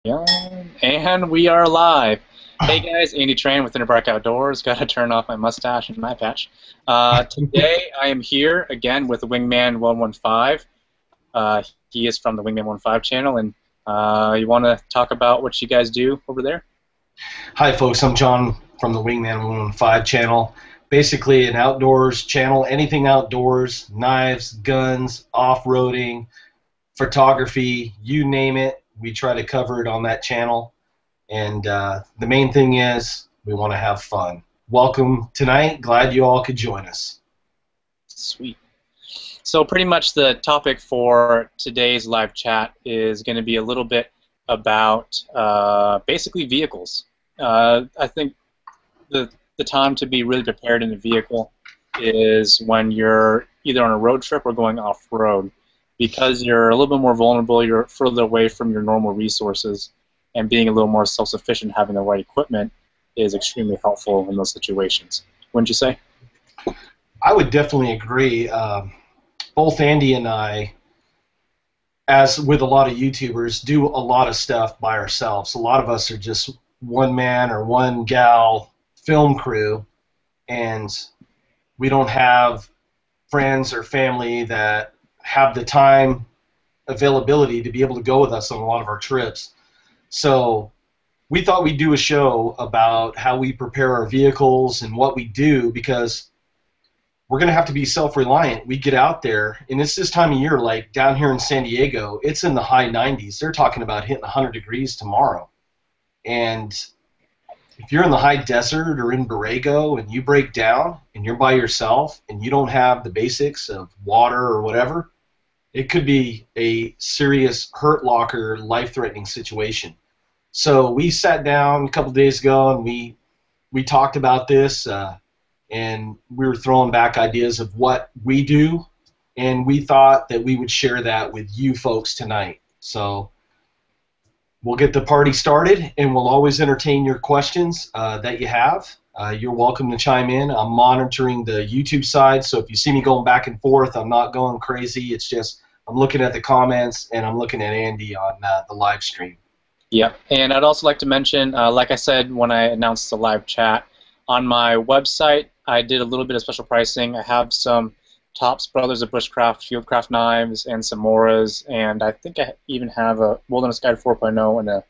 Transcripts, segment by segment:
Yeah, and we are live. Hey guys, Andy Tran with InnerBark Outdoors. Got to turn off my mustache and my patch. Today I am here again with Wingman115. He is from the Wingman115 channel, and you want to talk about what you guys do over there? Hi folks, I'm John from the Wingman115 channel. Basically an outdoors channel, anything outdoors, knives, guns, off-roading, photography, you name it, we try to cover it on that channel. And the main thing is we want to have fun. Welcome tonight, glad you all could join us. Sweet. So pretty much the topic for today's live chat is going to be a little bit about basically vehicles. I think the time to be really prepared in a vehicle is when you're either on a road trip or going off-road, because you're a little bit more vulnerable, you're further away from your normal resources, and being a little more self-sufficient, having the right equipment is extremely helpful in those situations. Wouldn't you say? I would definitely agree. Both Andy and I, as with a lot of YouTubers, do a lot of stuff by ourselves. A lot of us are just one man or one gal film crew, and we don't have friends or family that have the time availability to be able to go with us on a lot of our trips. So we thought we'd do a show about how we prepare our vehicles and what we do, because we're going to have to be self-reliant. We get out there, and it's this time of year, like down here in San Diego, it's in the high 90s. They're talking about hitting 100 degrees tomorrow. And if you're in the high desert or in Borrego and you break down and you're by yourself and you don't have the basics of water or whatever, it could be a serious hurt locker, life-threatening situation. So we sat down a couple days ago and we talked about this, and we were throwing back ideas of what we do, and we thought that we would share that with you folks tonight. So we'll get the party started, and we'll always entertain your questions that you have. You're welcome to chime in. I'm monitoring the YouTube side, so if you see me going back and forth, I'm not going crazy. It's just I'm looking at the comments, and I'm looking at Andy on the live stream. Yeah, and I'd also like to mention, like I said when I announced the live chat, on my website I did a little bit of special pricing. I have some Tops Brothers of Bushcraft Fieldcraft knives and some Moras, and I think I even have a Wilderness Guide 4.0 and a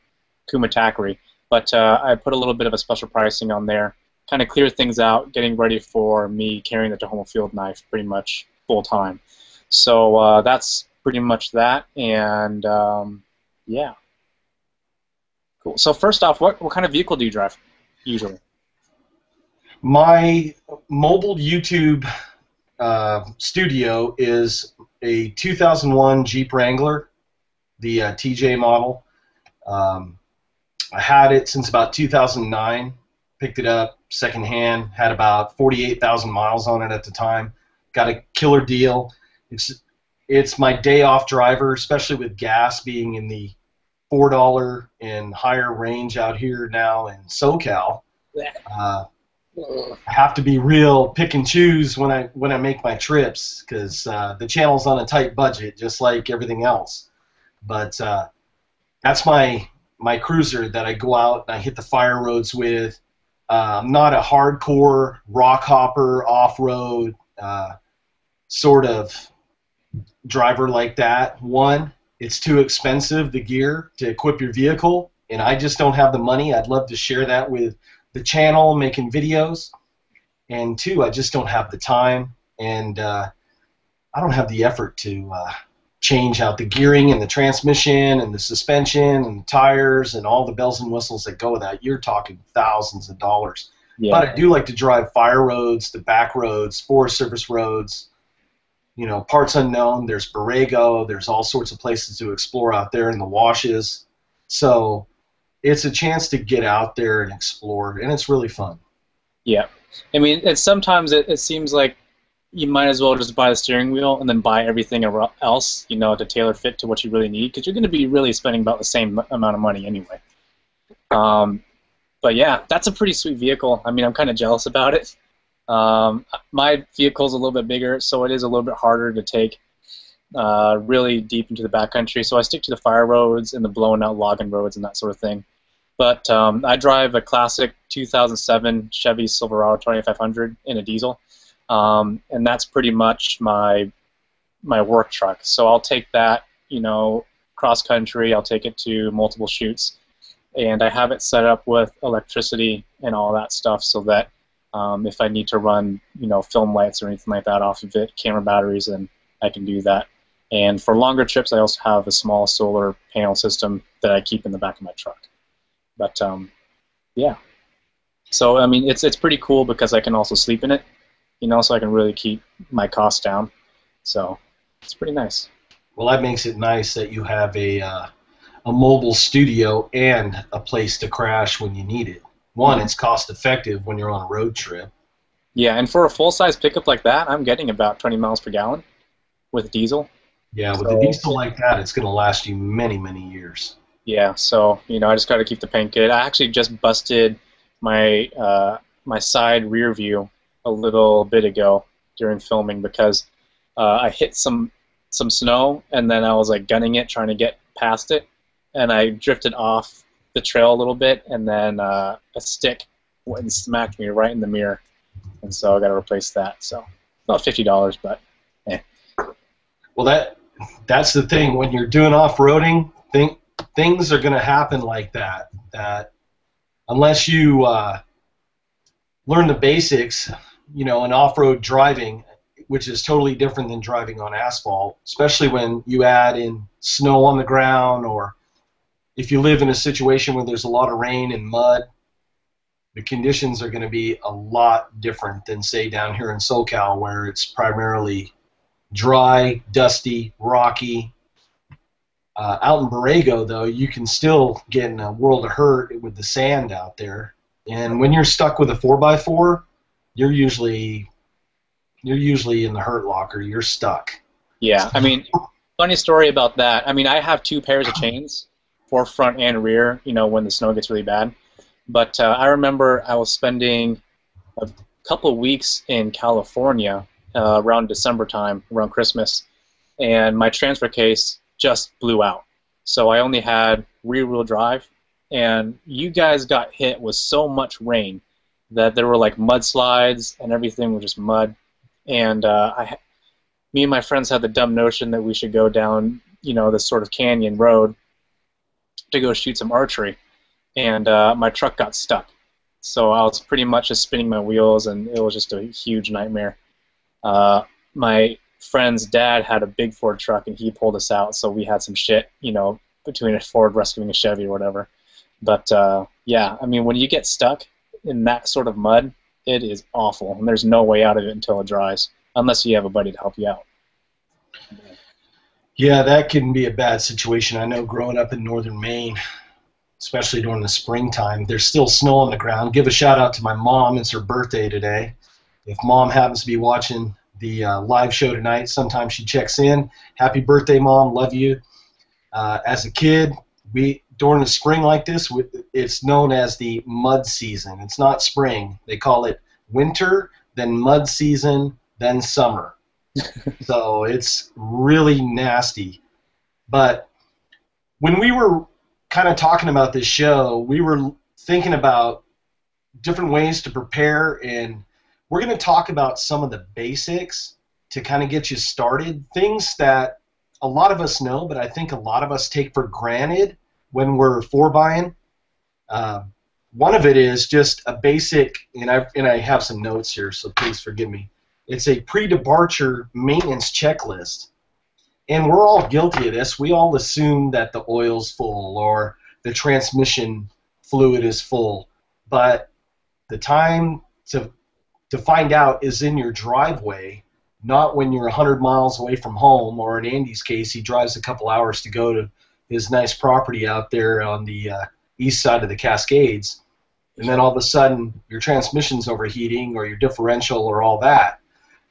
Kumatakari. But I put a little bit of a special pricing on there, kind of clear things out, getting ready for me carrying the Tahoma field knife pretty much full time. So that's pretty much that, and yeah. Cool. So first off, what kind of vehicle do you drive usually? My mobile YouTube studio is a 2001 Jeep Wrangler, the TJ model. I had it since about 2009. Picked it up secondhand. Had about 48,000 miles on it at the time. Got a killer deal. It's my day off driver, especially with gas being in the $4 and higher range out here now in SoCal. I have to be real pick and choose when I make my trips, because the channel's on a tight budget, just like everything else. But that's my cruiser that I go out and I hit the fire roads with. I'm not a hardcore rock hopper off-road sort of driver like that. One, it's too expensive, the gear, to equip your vehicle, and I just don't have the money. I'd love to share that with the channel, making videos. And two, I just don't have the time, and I don't have the effort to change out the gearing and the transmission and the suspension and the tires and all the bells and whistles that go with that. You're talking thousands of dollars. Yeah. But I do like to drive fire roads, the back roads, Forest Service roads, you know, parts unknown. There's Borrego. There's all sorts of places to explore out there in the washes. So it's a chance to get out there and explore, and it's really fun. Yeah. I mean, sometimes it seems like you might as well just buy the steering wheel and then buy everything else, you know, to tailor fit to what you really need, because you're going to be really spending about the same amount of money anyway. But yeah, that's a pretty sweet vehicle. I mean, I'm kind of jealous about it. My vehicle's a little bit bigger, so it is a little bit harder to take really deep into the backcountry. So I stick to the fire roads and the blown out logging roads and that sort of thing. But I drive a classic 2007 Chevy Silverado 2500 in a diesel, and that's pretty much my work truck. So I'll take that, cross country. I'll take it to multiple shoots, and I have it set up with electricity and all that stuff, so that if I need to run, film lights or anything like that off of it, camera batteries, and I can do that. And for longer trips, I also have a small solar panel system that I keep in the back of my truck. But yeah, so I mean, it's pretty cool because I can also sleep in it, so I can really keep my costs down. So it's pretty nice. Well, that makes it nice that you have a mobile studio and a place to crash when you need it. One, it's cost effective when you're on a road trip. Yeah, and for a full-size pickup like that, I'm getting about 20 miles per gallon with diesel. Yeah, with a diesel like that, it's going to last you many, many years. Yeah, so I just got to keep the paint good. I actually just busted my my side rear view a little bit ago during filming because I hit some snow, and then I was like gunning it, trying to get past it, and I drifted off the trail a little bit, and then a stick went and smacked me right in the mirror, and so I got to replace that. So about $50, but eh. Well, that's the thing when you're doing off-roading. Things are going to happen like that. That unless you learn the basics, in off-road driving, which is totally different than driving on asphalt, especially when you add in snow on the ground, or if you live in a situation where there's a lot of rain and mud, the conditions are going to be a lot different than, say, down here in SoCal, where it's primarily dry, dusty, rocky. Out in Borrego, though, you can still get in a world of hurt with the sand out there. And when you're stuck with a 4x4, you're usually in the hurt locker. You're stuck. Yeah, I mean, funny story about that. I mean, I have 2 pairs of chains for front and rear, when the snow gets really bad. But I remember I was spending a couple of weeks in California around December time, around Christmas, and my transfer case just blew out. So I only had rear-wheel drive, and you guys got hit with so much rain that there were like mudslides and everything was just mud. And me and my friends had the dumb notion that we should go down, this sort of canyon road to go shoot some archery. And my truck got stuck. So I was pretty much just spinning my wheels, and it was just a huge nightmare. My friend's dad had a big Ford truck, and he pulled us out, so we had some shit, between a Ford rescuing a Chevy or whatever. But yeah, I mean, when you get stuck in that sort of mud, it is awful, and there's no way out of it until it dries, unless you have a buddy to help you out. Yeah, that can be a bad situation. I know growing up in northern Maine, especially during the springtime, there's still snow on the ground. Give a shout out to my mom. It's her birthday today. If Mom happens to be watching the live show tonight, sometimes she checks in. Happy birthday, Mom. Love you. As a kid, during the spring like this, it's known as the mud season. It's not spring. They call it winter, then mud season, then summer. So it's really nasty. But when we were kind of talking about this show, we were thinking about different ways to prepare, and we're going to talk about some of the basics to kind of get you started, things that a lot of us know, but I think a lot of us take for granted when we're buying. One of it is just a basic, and I have some notes here, so please forgive me. It's a pre-departure maintenance checklist. And we're all guilty of this. We all assume that the oil's full or the transmission fluid is full. But the time to find out is in your driveway, not when you're 100 miles away from home, or in Andy's case, he drives a couple hours to go to his nice property out there on the east side of the Cascades, and then all of a sudden your transmission's overheating or your differential or all that.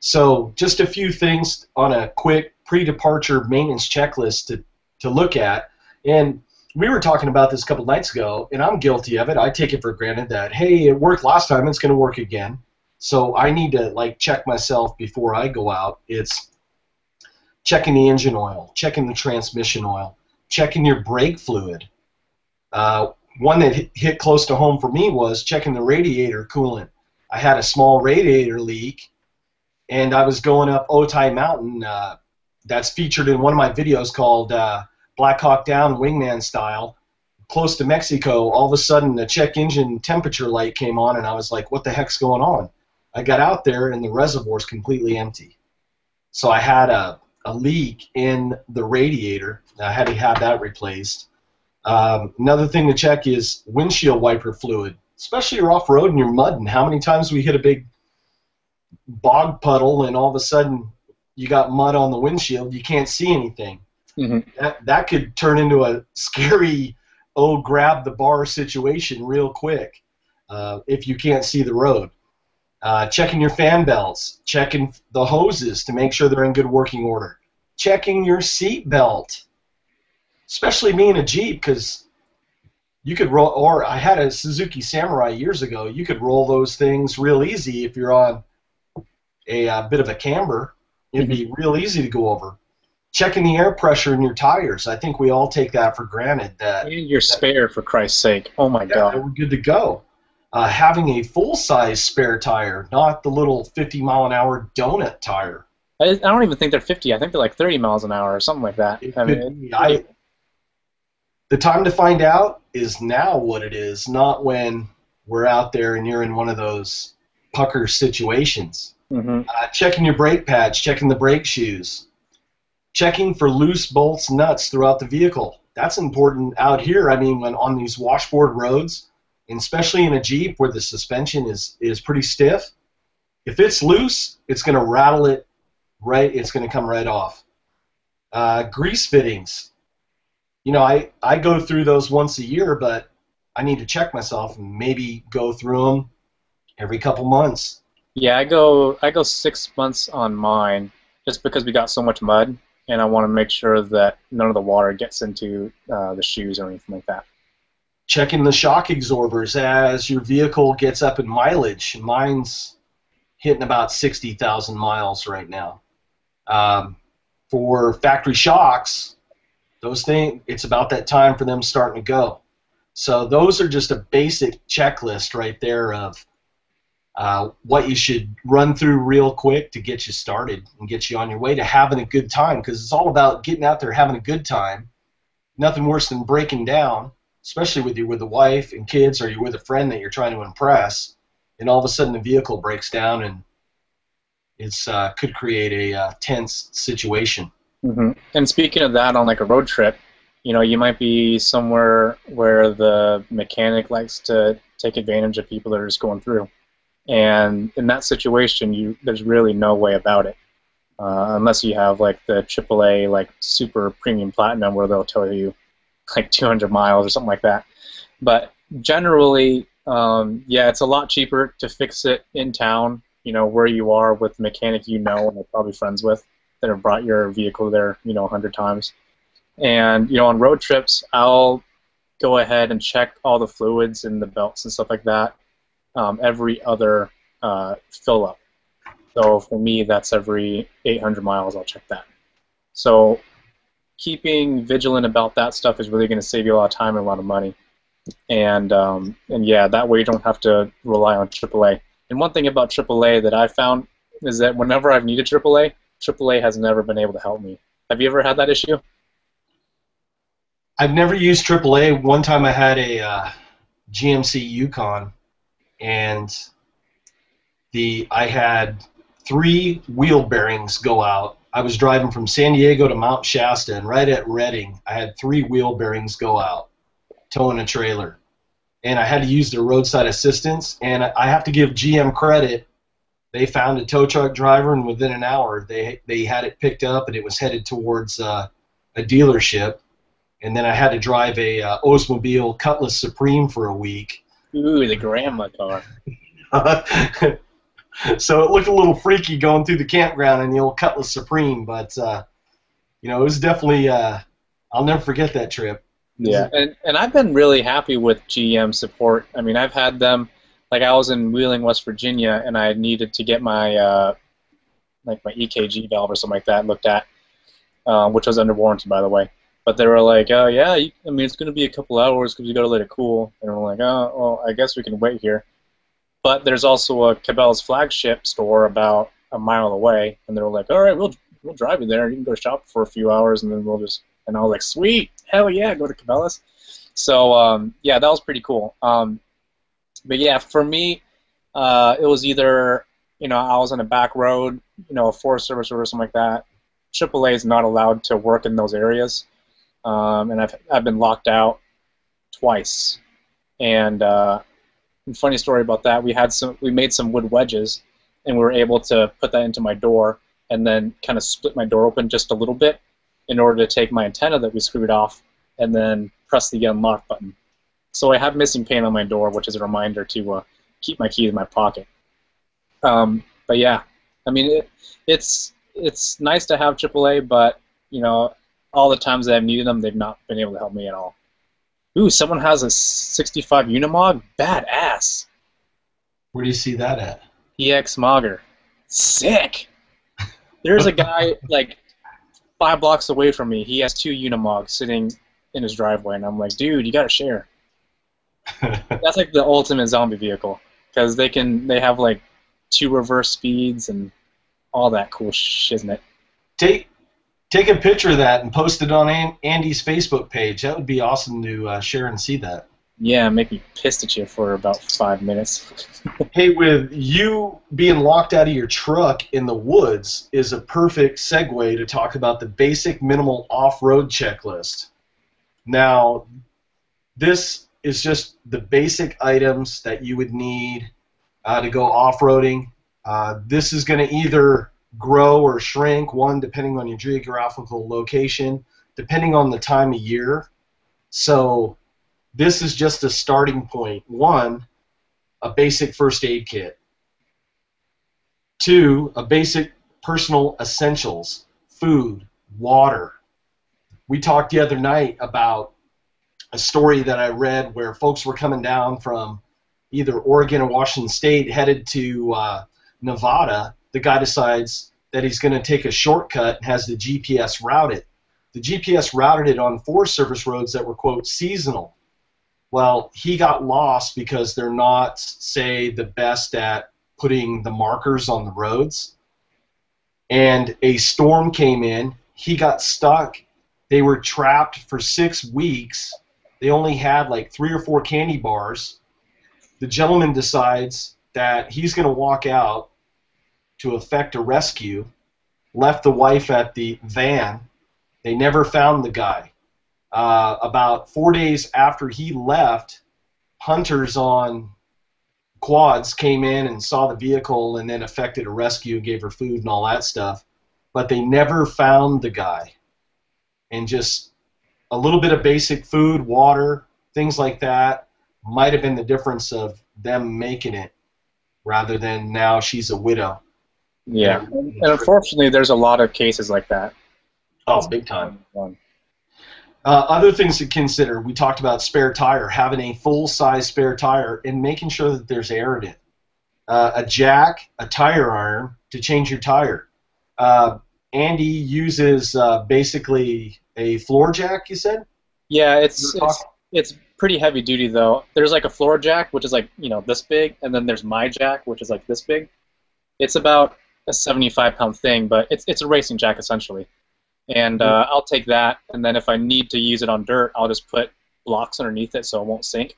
So just a few things on a quick pre-departure maintenance checklist to look at. And we were talking about this a couple nights ago, and I'm guilty of it. I take it for granted that, hey, it worked last time, it's going to work again. So I need to check myself before I go out. It's checking the engine oil, checking the transmission oil, checking your brake fluid. One that hit close to home for me was checking the radiator coolant. I had a small radiator leak, and I was going up Otay Mountain. That's featured in one of my videos called Black Hawk Down Wingman Style. Close to Mexico, all of a sudden the check engine temperature light came on, and I was like, what the heck's going on? I got out there, and the reservoir's completely empty. So I had a leak in the radiator. I had to have that replaced. Another thing to check is windshield wiper fluid, especially you're off-road and you're mudding. How many times we hit a big bog puddle, and all of a sudden you got mud on the windshield, you can't see anything. That could turn into a scary, grab the bar situation real quick if you can't see the road. Checking your fan belts, checking the hoses to make sure they're in good working order, checking your seat belt, especially me in a Jeep, because you could roll, or I had a Suzuki Samurai years ago, you could roll those things real easy if you're on a bit of a camber. It'd be real easy to go over. Checking the air pressure in your tires. I think we all take that for granted. And your spare, for Christ's sake. Oh, my God. We're good to go. Having a full-size spare tire, not the little 50-mile-an-hour donut tire. I don't even think they're 50. I think they're like 30 miles an hour or something like that. The time to find out is now what it is, not when we're out there and you're in one of those pucker situations. Checking your brake pads, checking the brake shoes. Checking for loose bolts, nuts throughout the vehicle. That's important out here. I mean, when on these washboard roads, and especially in a Jeep where the suspension is pretty stiff, if it's loose, it's going to rattle it right. It's going to come right off. Grease fittings. You know, I go through those once a year, but I need to check myself and maybe go through them every couple months. Yeah, I go 6 months on mine just because we got so much mud. And I want to make sure that none of the water gets into the shoes or anything like that. Checking the shock absorbers as your vehicle gets up in mileage. Mine's hitting about 60,000 miles right now. For factory shocks, those things, it's about that time for them starting to go. So those are just a basic checklist right there of what you should run through real quick to get you started and get you on your way to having a good time, because it's all about getting out there having a good time. Nothing worse than breaking down, especially with the wife and kids, or you're with a friend that you're trying to impress, and all of a sudden the vehicle breaks down, and it's could create a tense situation. And speaking of that, on like a road trip, you know, you might be somewhere where the mechanic likes to take advantage of people that are just going through. And in that situation, there's really no way about it, unless you have like the AAA, like super premium platinum, where they'll tell you like 200 miles or something like that. But generally, yeah, it's a lot cheaper to fix it in town, you know, where you are with the mechanic you know and are probably friends with that have brought your vehicle there, you know, 100 times. And, you know, on road trips, I'll go ahead and check all the fluids and the belts and stuff like that. Every other fill up. So for me, that's every 800 miles I'll check that. So keeping vigilant about that stuff is really going to save you a lot of time and a lot of money. And yeah, that way you don't have to rely on AAA. And one thing about AAA that I found is that whenever I've needed AAA, AAA has never been able to help me. Have you ever had that issue? I've never used AAA. One time I had a GMC Yukon, and I had 3 wheel bearings go out. I was driving from San Diego to Mount Shasta, and right at Redding, I had 3 wheel bearings go out, towing a trailer. And I had to use their roadside assistance, and I have to give GM credit. They found a tow truck driver, and within an hour, they had it picked up, and it was headed towards a dealership. And then I had to drive a Oldsmobile Cutlass Supreme for a week. Ooh, the grandma car. So it looked a little freaky going through the campground in the old Cutlass Supreme, but you know, it was definitely I'll never forget that trip. Yeah, and I've been really happy with GM support. I mean, I've had them, like I was in Wheeling, West Virginia, and I needed to get my like my EKG valve or something like that looked at, which was under warranty, by the way. But they were like, "Oh yeah, I mean it's going to be a couple hours because you got to let it cool." And we're like, "Oh, well, I guess we can wait here." But there's also a Cabela's flagship store about a mile away, and they were like, "All right, we'll drive you there. You can go shop for a few hours, and then we'll just." And I was like, "Sweet, hell yeah, go to Cabela's." So yeah, that was pretty cool. But yeah, for me, it was either I was on a back road, a Forest Service road or something like that. AAA is not allowed to work in those areas, and I've been locked out twice. And funny story about that, we made some wood wedges, and we were able to put that into my door, and then kind of split my door open just a little bit in order to take my antenna that we screwed off, and then press the unlock button. So I have missing paint on my door, which is a reminder to keep my keys in my pocket. But yeah, I mean, it's nice to have AAA, but all the times that I've needed them, they've not been able to help me at all. Ooh, someone has a 65 Unimog, badass. Where do you see that at? EX Mogger, sick. There's a guy like 5 blocks away from me. He has 2 Unimogs sitting in his driveway, and I'm like, dude, you gotta share. That's like the ultimate zombie vehicle because they have like 2 reverse speeds and all that cool shiznit. Take a picture of that and post it on Andy's Facebook page. That would be awesome to share and see that. Yeah, make me pissed at you for about 5 minutes. Hey, with you being locked out of your truck in the woods is a perfect segue to talk about the basic minimal off-road checklist. Now, this is just the basic items that you would need to go off-roading. This is going to either grow or shrink, one, depending on your geographical location, depending on the time of year. So this is just a starting point. 1, a basic first aid kit. 2, a basic personal essentials, food, water. We talked the other night about a story that I read where folks were coming down from either Oregon or Washington State headed to Nevada. The guy decides that he's going to take a shortcut and has the GPS route it. The GPS routed it on Forest Service roads that were, quote, seasonal. Well, he got lost because they're not, say, the best at putting the markers on the roads. And a storm came in. He got stuck. They were trapped for 6 weeks. They only had like 3 or 4 candy bars. The gentleman decides that he's going to walk out to effect a rescue, left the wife at the van. They never found the guy. About 4 days after he left, hunters on quads came in and saw the vehicle and then effected a rescue, gave her food and all that stuff. But they never found the guy. And just a little bit of basic food, water, things like that might have been the difference of them making it rather than now she's a widow. Yeah, and unfortunately there's a lot of cases like that. Oh, big time. Other things to consider, we talked about spare tire, having a full-size spare tire and making sure that there's air in it. A jack, a tire iron to change your tire. Andy uses basically a floor jack, you said? Yeah, it's pretty heavy duty though. There's like a floor jack, which is like, this big, and then there's my jack, which is like this big. It's about a 75-pound thing, but it's a racing jack essentially. And I'll take that, and then if I need to use it on dirt, I'll just put blocks underneath it so it won't sink.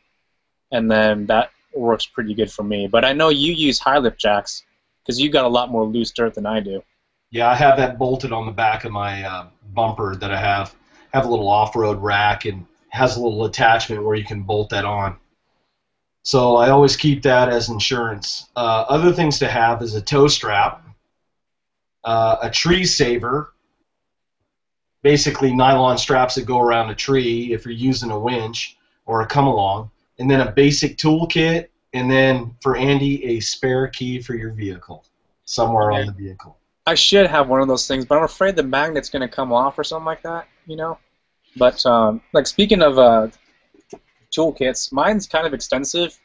And then that works pretty good for me. But I know you use high lift jacks because you got a lot more loose dirt than I do. Yeah, I have that bolted on the back of my bumper that I have. I have a little off-road rack and has a little attachment where you can bolt that on. So I always keep that as insurance. Other things to have is a tow strap, a tree saver, basically nylon straps that go around a tree if you're using a winch or a come-along, and then a basic toolkit, and then for Andy, a spare key for your vehicle somewhere on the vehicle. I should have one of those things, but I'm afraid the magnet's going to come off or something like that, But like speaking of toolkits, mine's kind of extensive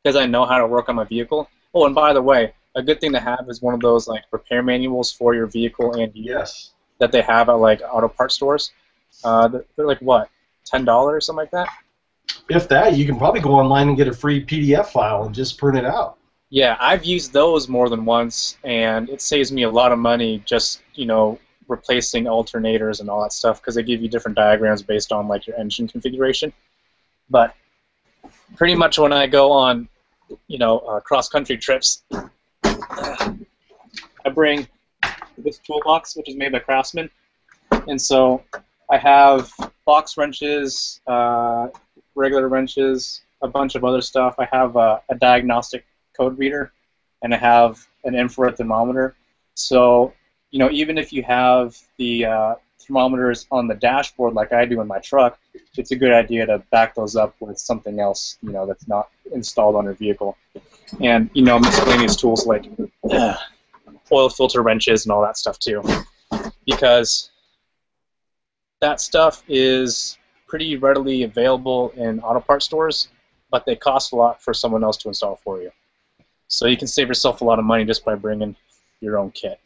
because I know how to work on my vehicle. Oh, and by the way, a good thing to have is one of those like repair manuals for your vehicle and you. Yes. that they have at like auto parts stores. They're like what, $10, something like that. If that, you can probably go online and get a free PDF file and just print it out. Yeah, I've used those more than once, and it saves me a lot of money just, replacing alternators and all that stuff because they give you different diagrams based on like your engine configuration. But pretty much when I go on, cross-country trips, I bring this toolbox, which is made by Craftsman, and so I have box wrenches, regular wrenches, a bunch of other stuff. I have a diagnostic code reader, and I have an infrared thermometer. So, even if you have the thermometers on the dashboard like I do in my truck, it's a good idea to back those up with something else, that's not installed on your vehicle. And, miscellaneous tools like oil filter wrenches and all that stuff too, because that stuff is pretty readily available in auto parts stores, but they cost a lot for someone else to install for you. So you can save yourself a lot of money just by bringing your own kit.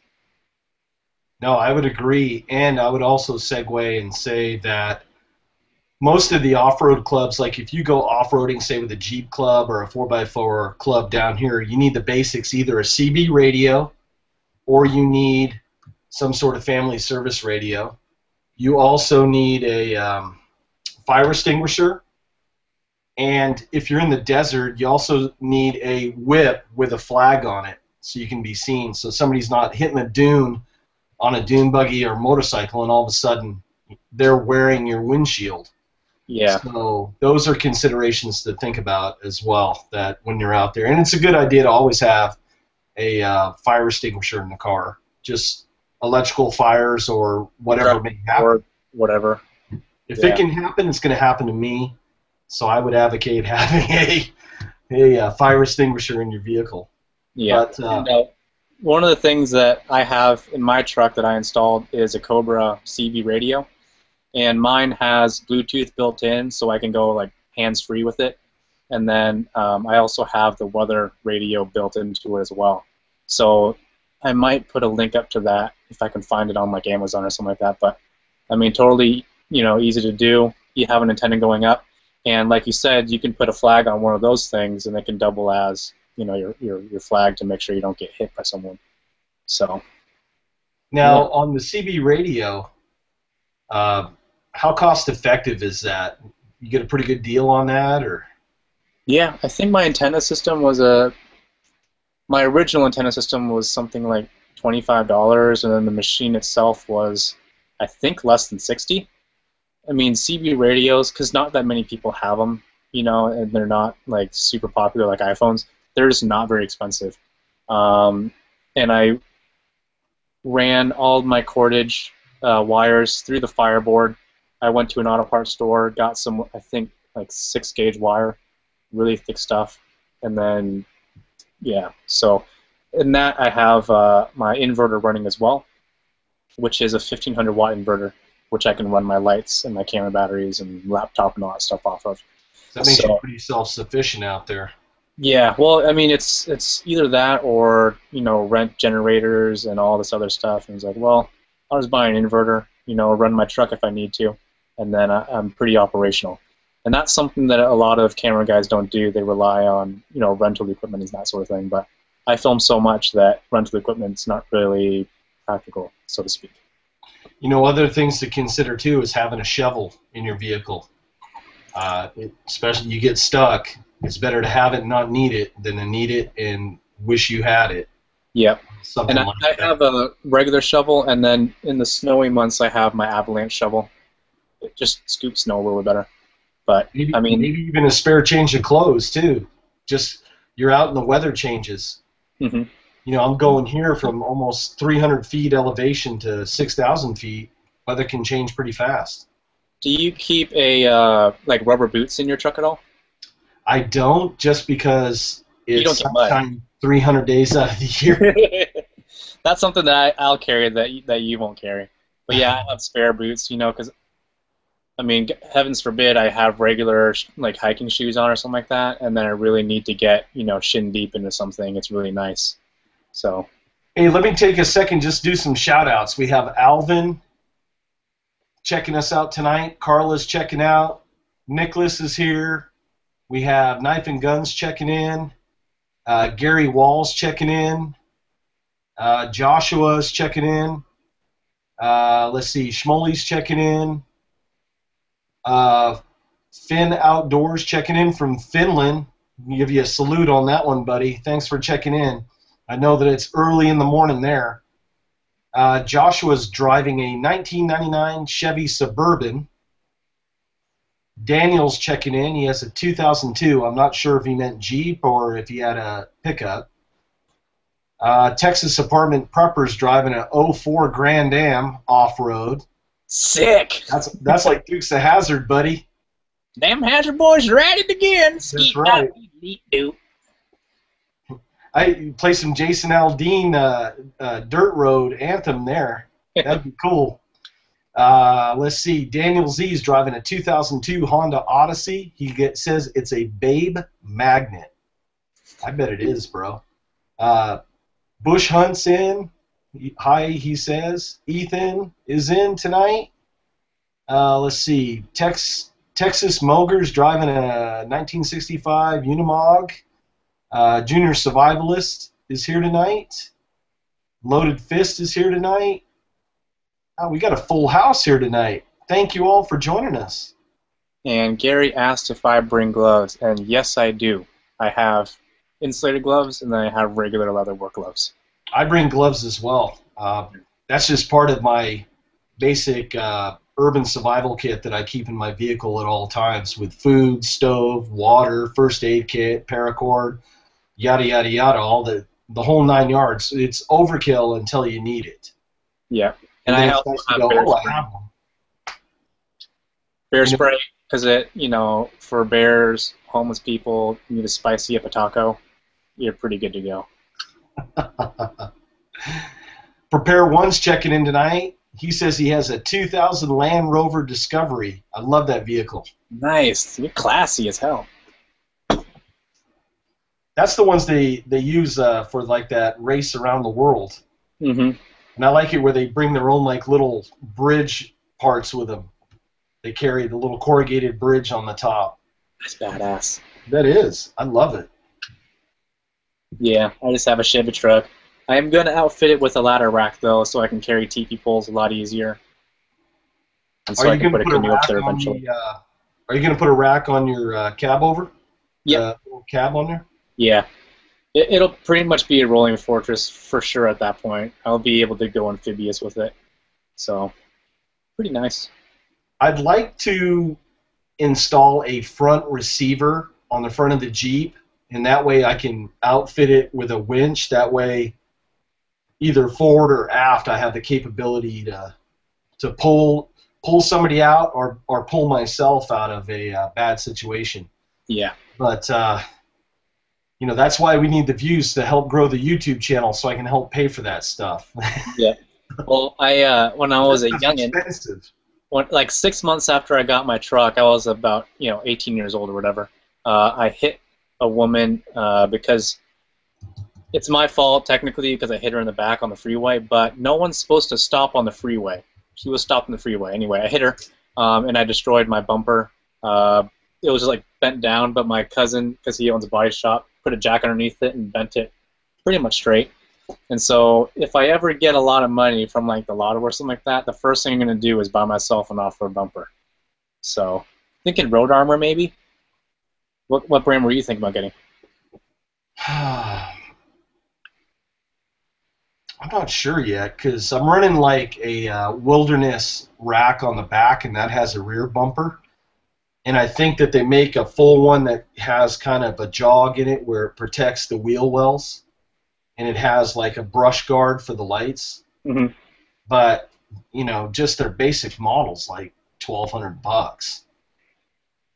No, I would agree, and I would also segue and say that most of the off-road clubs, like if you go off-roading, say with a Jeep club or a 4x4 club down here, you need the basics, either a CB radio or you need some sort of family service radio. You also need a fire extinguisher, and if you're in the desert, you also need a whip with a flag on it so you can be seen, so somebody's not hitting a dune on a dune buggy or motorcycle and all of a sudden they're wearing your windshield. Yeah. So those are considerations to think about as well, that when you're out there. And it's a good idea to always have a fire extinguisher in the car, just electrical fires or whatever may happen. Or whatever. If it can happen, it's going to happen to me. So I would advocate having a fire extinguisher in your vehicle. Yeah. But, one of the things that I have in my truck that I installed is a Cobra CB radio, and mine has Bluetooth built in, so I can go like hands-free with it. And then I also have the weather radio built into it as well. So I might put a link up to that if I can find it on like Amazon or something like that. But I mean, totally, easy to do. You have an antenna going up, and like you said, you can put a flag on one of those things, and it can double as your flag to make sure you don't get hit by someone. So now on the CB radio, how cost effective is that? You get a pretty good deal on that, or? Yeah, I think my antenna system was my original antenna system was something like $25, and then the machine itself was, I think, less than $60. I mean, CB radios, because not that many people have them, and they're not like super popular like iPhones. They're just not very expensive. And I ran all my cordage wires through the fireboard. I went to an auto parts store, got some, I think, like 6-gauge wire, really thick stuff, and then, yeah. So in that I have my inverter running as well, which is a 1500-watt inverter, which I can run my lights and my camera batteries and laptop and all that stuff off of. That makes you pretty self-sufficient out there. Yeah, well, I mean, it's either that or, rent generators and all this other stuff. And it's like, well, I'll just buy an inverter, run my truck if I need to, and then I'm pretty operational. And that's something that a lot of camera guys don't do. They rely on, rental equipment and that sort of thing. But I film so much that rental equipment's not really practical, so to speak. Other things to consider, too, is having a shovel in your vehicle. Especially you get stuck, it's better to have it and not need it than to need it and wish you had it. Yep. And I have a regular shovel, and then in the snowy months I have my avalanche shovel. It just scoops snow a little better. But maybe, I mean, maybe even a spare change of clothes too. Just you're out and the weather changes. Mm-hmm. I'm going here from almost 300 feet elevation to 6,000 feet. Weather can change pretty fast. Do you keep a like rubber boots in your truck at all? I don't, just because it's sunshine 300 days out of the year. That's something that I'll carry that you won't carry. But yeah, I have spare boots, because I mean, heavens forbid I have regular like hiking shoes on or something like that, and then I really need to get shin deep into something. It's really nice. So Hey, let me take a second, just do some shout outs. We have Alvin checking us out tonight. Carla's checking out. Nicholas is here. We have Knife and Guns checking in. Gary Walls checking in. Joshua's checking in. Let's see, Schmoley's checking in. Finn Outdoors checking in from Finland. I'll give you a salute on that one, buddy. Thanks for checking in. I know that it's early in the morning there. Joshua's driving a 1999 Chevy Suburban. Daniel's checking in. He has a 2002. I'm not sure if he meant Jeep or if he had a pickup. Texas Apartment Prepper's driving a '04 Grand Am off-road. Sick. That's like Dukes of Hazzard, buddy. Damn Hazard boys are at it again. That's right. I play some Jason Aldean Dirt Road Anthem there. That'd be cool. Let's see. Daniel Z's driving a 2002 Honda Odyssey. He says it's a Babe Magnet. I bet it is, bro. Bush Hunt's in. Hi, he says. Ethan is in tonight. Let's see. Texas Moger's driving a 1965 Unimog. Junior Survivalist is here tonight. Loaded Fist is here tonight. We got a full house here tonight. Thank you all for joining us. And Gary asked if I bring gloves, and yes, I do. I have insulated gloves, and then I have regular leather work gloves. I bring gloves as well. That's just part of my basic urban survival kit that I keep in my vehicle at all times, with food, stove, water, first aid kit, paracord, yada yada yada, all the whole 9 yards. It's overkill until you need it. Yeah, and I also have bear spray. I have one. Bear spray, because for bears, homeless people, you need to spicy up a taco. You're pretty good to go. Prepare One's checking in tonight. He says he has a 2000 Land Rover Discovery. I love that vehicle. Nice. You're classy as hell. That's the ones they use for like that race around the world. Mm-hmm. And I like it where they bring their own like little bridge parts with them. They carry the little corrugated bridge on the top. That's badass. That is. I love it. Yeah, I just have a Chevy truck. I am going to outfit it with a ladder rack, though, so I can carry teepee poles a lot easier. And so I can put a canoe up there eventually. Are you going to put a rack on your cab over? Yeah. Cab on there? Yeah. It'll pretty much be a rolling fortress for sure at that point. I'll be able to go amphibious with it. So, pretty nice. I'd like to install a front receiver on the front of the Jeep, and that way I can outfit it with a winch. That way, either forward or aft, I have the capability to pull somebody out or pull myself out of a bad situation. Yeah. But that's why we need the views to help grow the YouTube channel, so I can help pay for that stuff. Yeah. Well, when I was a youngin', expensive. Like 6 months after I got my truck, I was about 18 years old or whatever. I hit a woman because it's my fault technically because I hit her in the back on the freeway, but no one's supposed to stop on the freeway. She was stopped on the freeway. Anyway, I hit her and I destroyed my bumper. It was just like bent down, but my cousin, because he owns a body shop, put a jack underneath it and bent it pretty much straight. And so if I ever get a lot of money from like the lotto or something like that, the first thing I'm going to do is buy myself an off-road bumper. So thinking Road Armor maybe? What brand were you thinking about getting? I'm not sure yet, because I'm running like a wilderness rack on the back, and that has a rear bumper. And I think that they make a full one that has kind of a jog in it where it protects the wheel wells, and it has like a brush guard for the lights. Mm-hmm. But just their basic models, like $1,200.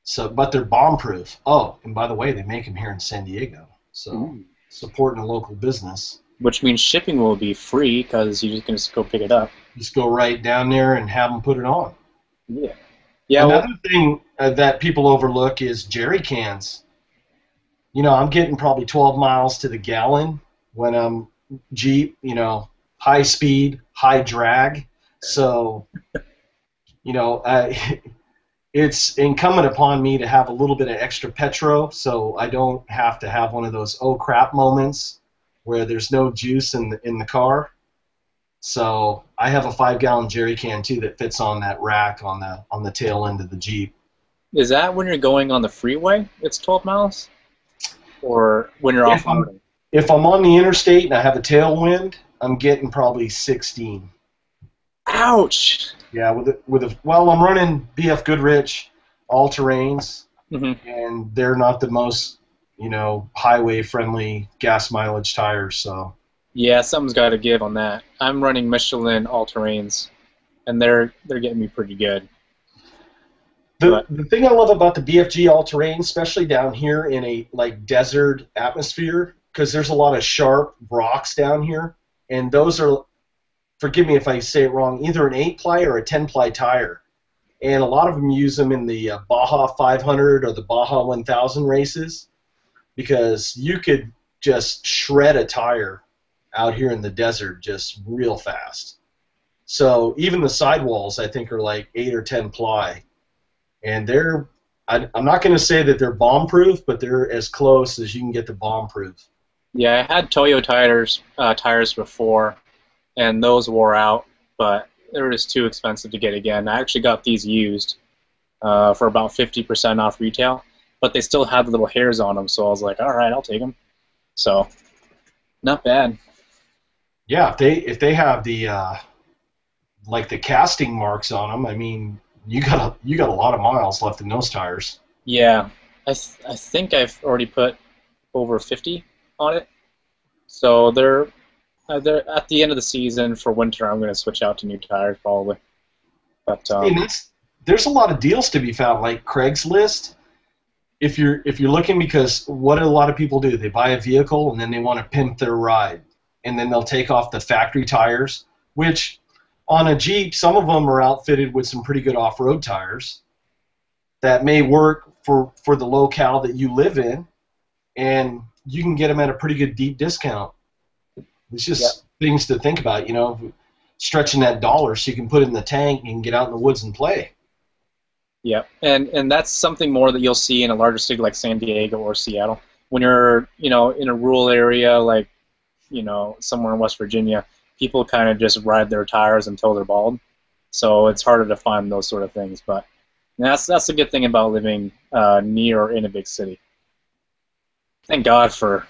So, but they're bomb-proof. Oh, and by the way, they make them here in San Diego. So, supporting a local business. Which means shipping will be free because you just can just go pick it up. Just go right down there and have them put it on. Yeah. Yeah. Another thing that people overlook is jerry cans. I'm getting probably 12 miles to the gallon when I'm Jeep, high speed, high drag. So, you know, it's incumbent upon me to have a little bit of extra petro, so I don't have to have one of those oh crap moments where there's no juice in the car. So I have a 5-gallon jerry can too that fits on that rack on the tail end of the Jeep. Is that when you're going on the freeway, it's 12 miles? Or when you're off-roading? If I'm on the interstate and I have a tailwind, I'm getting probably 16. Ouch! Yeah, well, I'm running BF Goodrich all-terrains, and they're not the most, highway-friendly gas mileage tires, so. Yeah, something's got to give on that. I'm running Michelin all-terrains, and they're getting me pretty good. The thing I love about the BFG all-terrain, especially down here in a desert atmosphere, because there's a lot of sharp rocks down here, and those are, forgive me if I say it wrong, either an 8-ply or a 10-ply tire. And a lot of them use them in the Baja 500 or the Baja 1000 races, because you could just shred a tire out here in the desert just real fast. So even the sidewalls, I think, are like 8 or 10 ply. And I'm not going to say that they're bomb-proof, but they're as close as you can get to bomb-proof. Yeah, I had Toyo tires before, and those wore out, but they were just too expensive to get again. I actually got these used for about 50% off retail, but they still had the little hairs on them, so I was like, all right, I'll take them. So, not bad. Yeah, if they have the the casting marks on them, I mean, you got a lot of miles left in those tires. Yeah, I think I've already put over 50 on it. So they're at the end of the season for winter. I'm going to switch out to new tires probably. But there's a lot of deals to be found, like Craigslist. If you're looking, because what do a lot of people do? They buy a vehicle and then they want to pimp their ride, and then they'll take off the factory tires, which on a Jeep, some of them are outfitted with some pretty good off-road tires that may work for the locale that you live in, and you can get them at a pretty good deep discount. It's just things to think about, stretching that dollar so you can put it in the tank and get out in the woods and play. Yeah, and that's something more that you'll see in a larger city like San Diego or Seattle. When you're, in a rural area like, somewhere in West Virginia, people kind of just ride their tires until they're bald. So it's harder to find those sort of things. But that's the good thing about living near or in a big city. Thank God for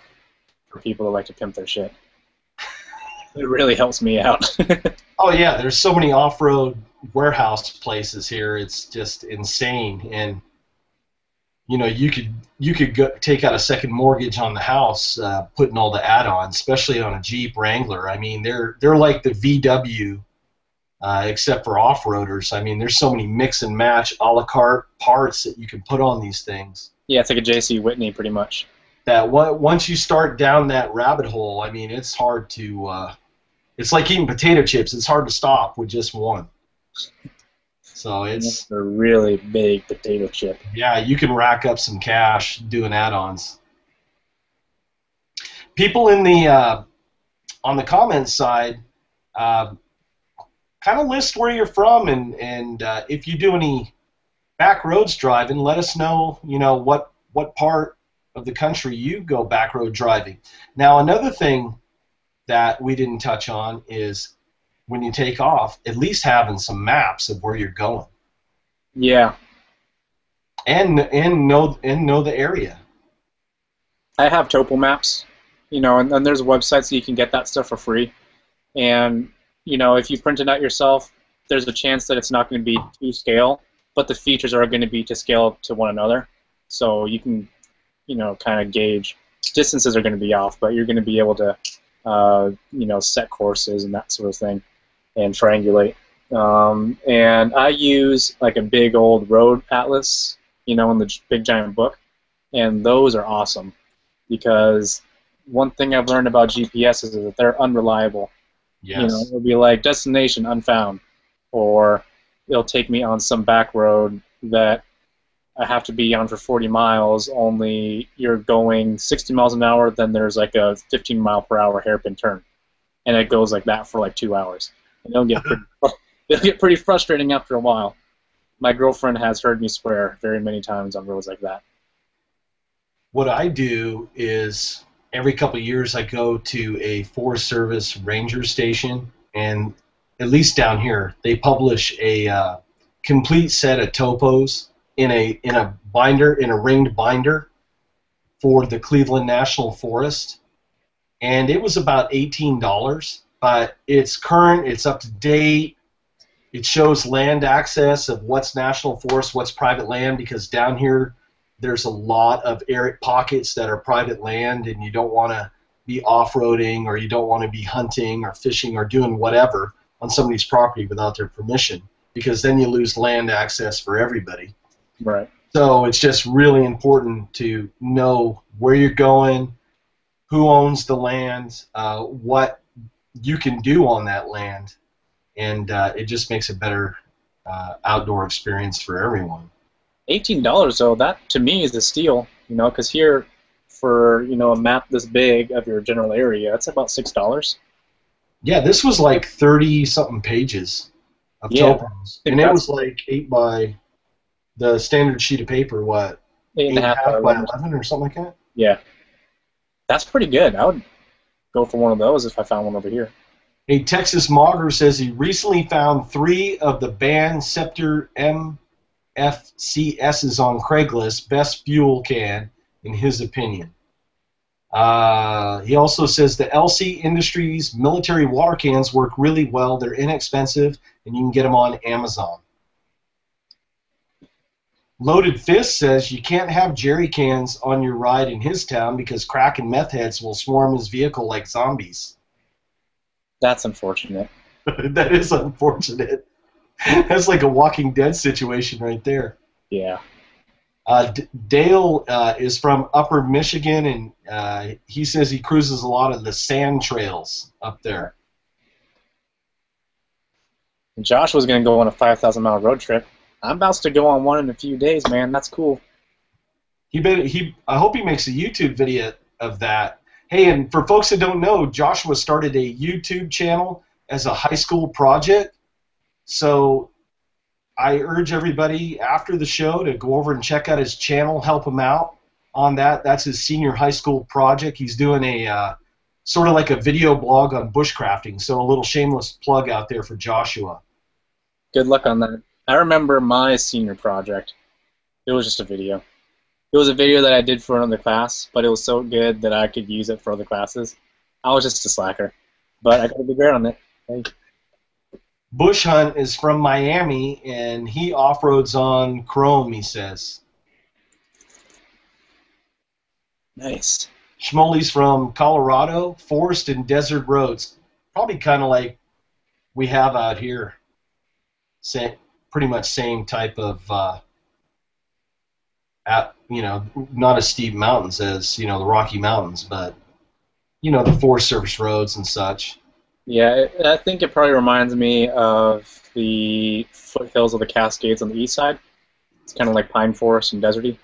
people that like to pimp their shit. It really helps me out. Oh yeah, there's so many off-road warehouse places here. It's just insane, and you could take out a second mortgage on the house, putting all the add-ons, especially on a Jeep Wrangler. I mean, they're like the VW, except for off-roaders. I mean, there's so many mix and match a la carte parts that you can put on these things. Yeah, it's like a JC Whitney, pretty much. That once you start down that rabbit hole, I mean, it's hard to. It's like eating potato chips. It's hard to stop with just one. So it's a really big potato chip. Yeah, you can rack up some cash doing add-ons. People in the on the comments side, kind of list where you're from, and if you do any back roads driving, let us know. What part of the country you go back road driving. Now, another thing that we didn't touch on is when you take off, at least having some maps of where you're going. Yeah. And know the area. I have topo maps, and there's websites that you can get that stuff for free. And, if you print it out yourself, there's a chance that it's not going to be to scale, but the features are going to be to scale to one another. So you can, kind of gauge. Distances are going to be off, but you're going to be able to, set courses and that sort of thing and triangulate. And I use like a big old road atlas, in the big giant book, and those are awesome because one thing I've learned about GPS is that they're unreliable. Yes. It'll be like destination unfound, or it'll take me on some back road that I have to be on for 40 miles, only you're going 60 miles an hour, then there's like a 15 mile per hour hairpin turn. And it goes like that for like 2 hours. And it'll get pretty frustrating after a while. My girlfriend has heard me swear very many times on roads like that. What I do is every couple of years I go to a Forest Service ranger station, and at least down here they publish a complete set of topos in a binder, in a ringed binder for the Cleveland National Forest, and it was about $18, but it's current, it's up to date. It shows land access of what's national forest, what's private land, because down here there's a lot of arid pockets that are private land, and you don't want to be off-roading, or you don't want to be hunting or fishing or doing whatever on somebody's property without their permission, because then you lose land access for everybody. Right. So it's just really important to know where you're going, who owns the land, what you can do on that land, and it just makes a better outdoor experience for everyone. $18 though, that to me is a steal, because here for a map this big of your general area, it's about $6. Yeah, this was like 30-something pages of topos, and it was like 8 by the standard sheet of paper, what, 8.5 by 11 or something like that? Yeah. That's pretty good. I would go for one of those if I found one over here. A Texas Mogger says he recently found 3 of the banned Scepter MFCSs on Craigslist, best fuel can, in his opinion. He also says the LC Industries military water cans work really well. They're inexpensive, and you can get them on Amazon. Loaded Fist says you can't have jerry cans on your ride in his town because crack and meth heads will swarm his vehicle like zombies. That's unfortunate. That is unfortunate. That's like a Walking Dead situation right there. Yeah. Dale is from Upper Michigan, and he says he cruises a lot of the sand trails up there. Josh was going to go on a 5,000-mile road trip. I'm about to go on one in a few days, man. That's cool. I hope he makes a YouTube video of that. Hey, and for folks that don't know, Joshua started a YouTube channel as a high school project. So I urge everybody after the show to go over and check out his channel, help him out on that. That's his senior high school project. He's doing a sort of like a video blog on bushcrafting. So a little shameless plug out there for Joshua. Good luck on that. I remember my senior project. It was just a video. It was a video that I did for another class, but it was so good that I could use it for other classes. I was just a slacker, but I got a good grade on it. Hey. Bush Hunt is from Miami, and he off-roads on Chrome, he says. Nice. Schmoley's from Colorado, forest and desert roads. Probably kind of like we have out here. Pretty much same type of, not as steep mountains as, the Rocky Mountains, but, the Forest Service roads and such. Yeah, I think it probably reminds me of the foothills of the Cascades on the east side. It's kind of like pine forest and deserty.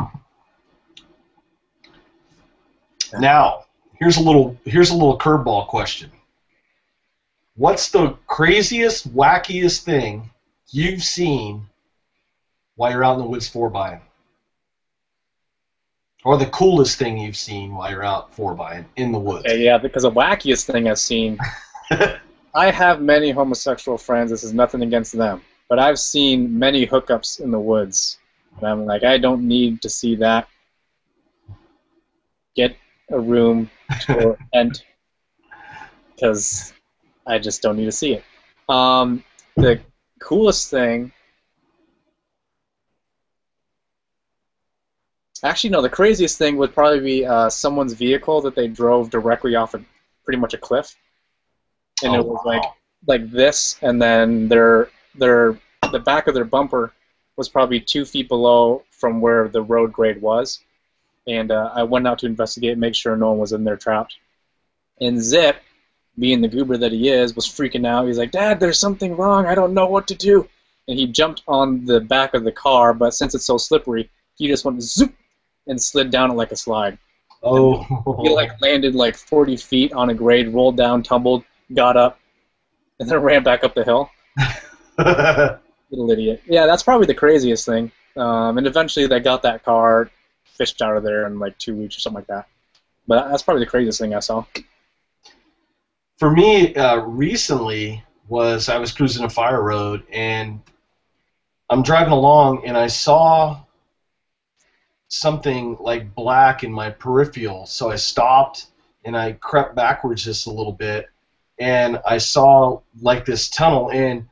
Now, here's a little curveball question. What's the craziest, wackiest thing you've seen while you're out in the woods 4-bying? Or the coolest thing you've seen while you're out 4-bying in the woods? Yeah, because the wackiest thing I've seen, I have many homosexual friends. This is nothing against them. But I've seen many hookups in the woods. And I'm like, I don't need to see that. Get a room or tent, because I just don't need to see it. The coolest thing, actually no, the craziest thing would probably be someone's vehicle that they drove directly off of pretty much a cliff, and it was like this, and then the back of their bumper was probably 2 feet below from where the road grade was, and I went out to investigate and make sure no one was in there trapped. And Zip, being the goober that he is, was freaking out. He's like, "Dad, there's something wrong. I don't know what to do." And he jumped on the back of the car, but since it's so slippery, He just went zoop and slid down it like a slide. And he Oh. like landed like 40 feet on a grade, rolled down, tumbled, got up, and then ran back up the hill. Little idiot. Yeah, that's probably the craziest thing. And eventually they got that car fished out of there in like 2 weeks or something like that. But that's probably the craziest thing I saw. For me, recently I was cruising a fire road, and I'm driving along, and I saw something like black in my peripheral. So I stopped, and I crept backwards just a little bit, and I saw like this tunnel. And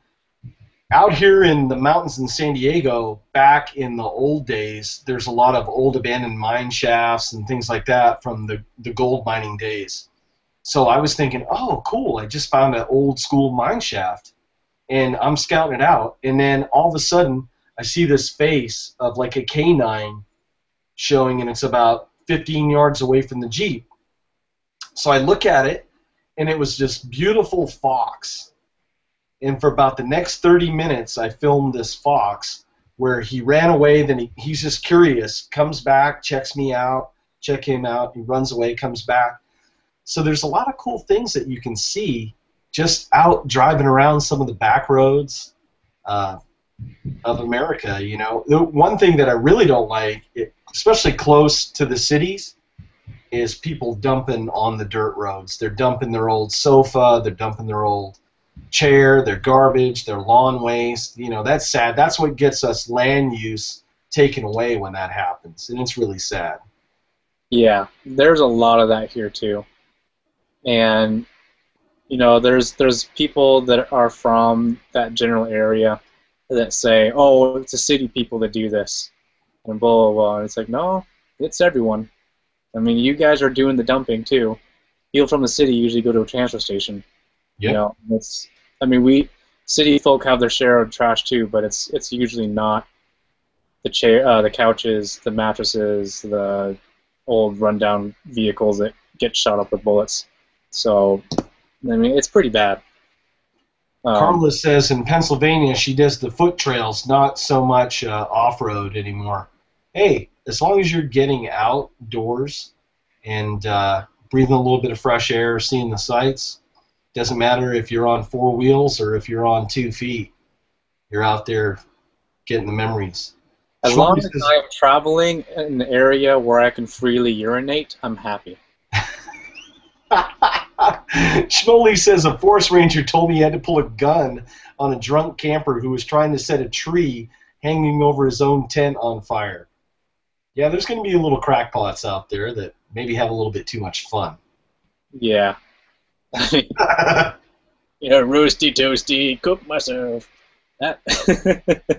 out here in the mountains in San Diego, back in the old days, there's a lot of old abandoned mine shafts and things like that from the gold mining days. So I was thinking, oh, cool, I just found an old school mine shaft. And I'm scouting it out. And then all of a sudden, I see this face of like a canine showing, and it's about 15 yards away from the Jeep. So I look at it, and it was this beautiful fox. And for about the next 30 minutes, I filmed this fox where he ran away, then he's just curious, comes back, checks me out, check him out, he runs away, comes back. So there's a lot of cool things that you can see just out driving around some of the back roads of America. You know, the one thing that I really don't like, especially close to the cities, is people dumping on the dirt roads. They're dumping their old sofa, they're dumping their old chair, their garbage, their lawn waste. You know, that's sad. That's what gets us land use taken away when that happens, and it's really sad. Yeah, there's a lot of that here too. And you know, there's people that are from that general area that say, "Oh, it's the city people that do this," and blah blah blah. And it's like, no, it's everyone. I mean, you guys are doing the dumping too. People from the city usually go to a transfer station. Yep. You know, I mean, we city folk have their share of trash too, but it's usually not the couches, the mattresses, the old rundown vehicles that get shot up with bullets. So, I mean, it's pretty bad. Carla says in Pennsylvania she does the foot trails, not so much off-road anymore. Hey, as long as you're getting outdoors and breathing a little bit of fresh air, seeing the sights, doesn't matter if you're on 4 wheels or if you're on 2 feet. You're out there getting the memories. As long as I'm traveling in an area where I can freely urinate, I'm happy. Schmoley says a forest ranger told me he had to pull a gun on a drunk camper who was trying to set a tree hanging over his own tent on fire. Yeah, there's going to be a little crackpots out there that maybe have a little bit too much fun. Yeah. You know, roasty toasty, cook myself. That.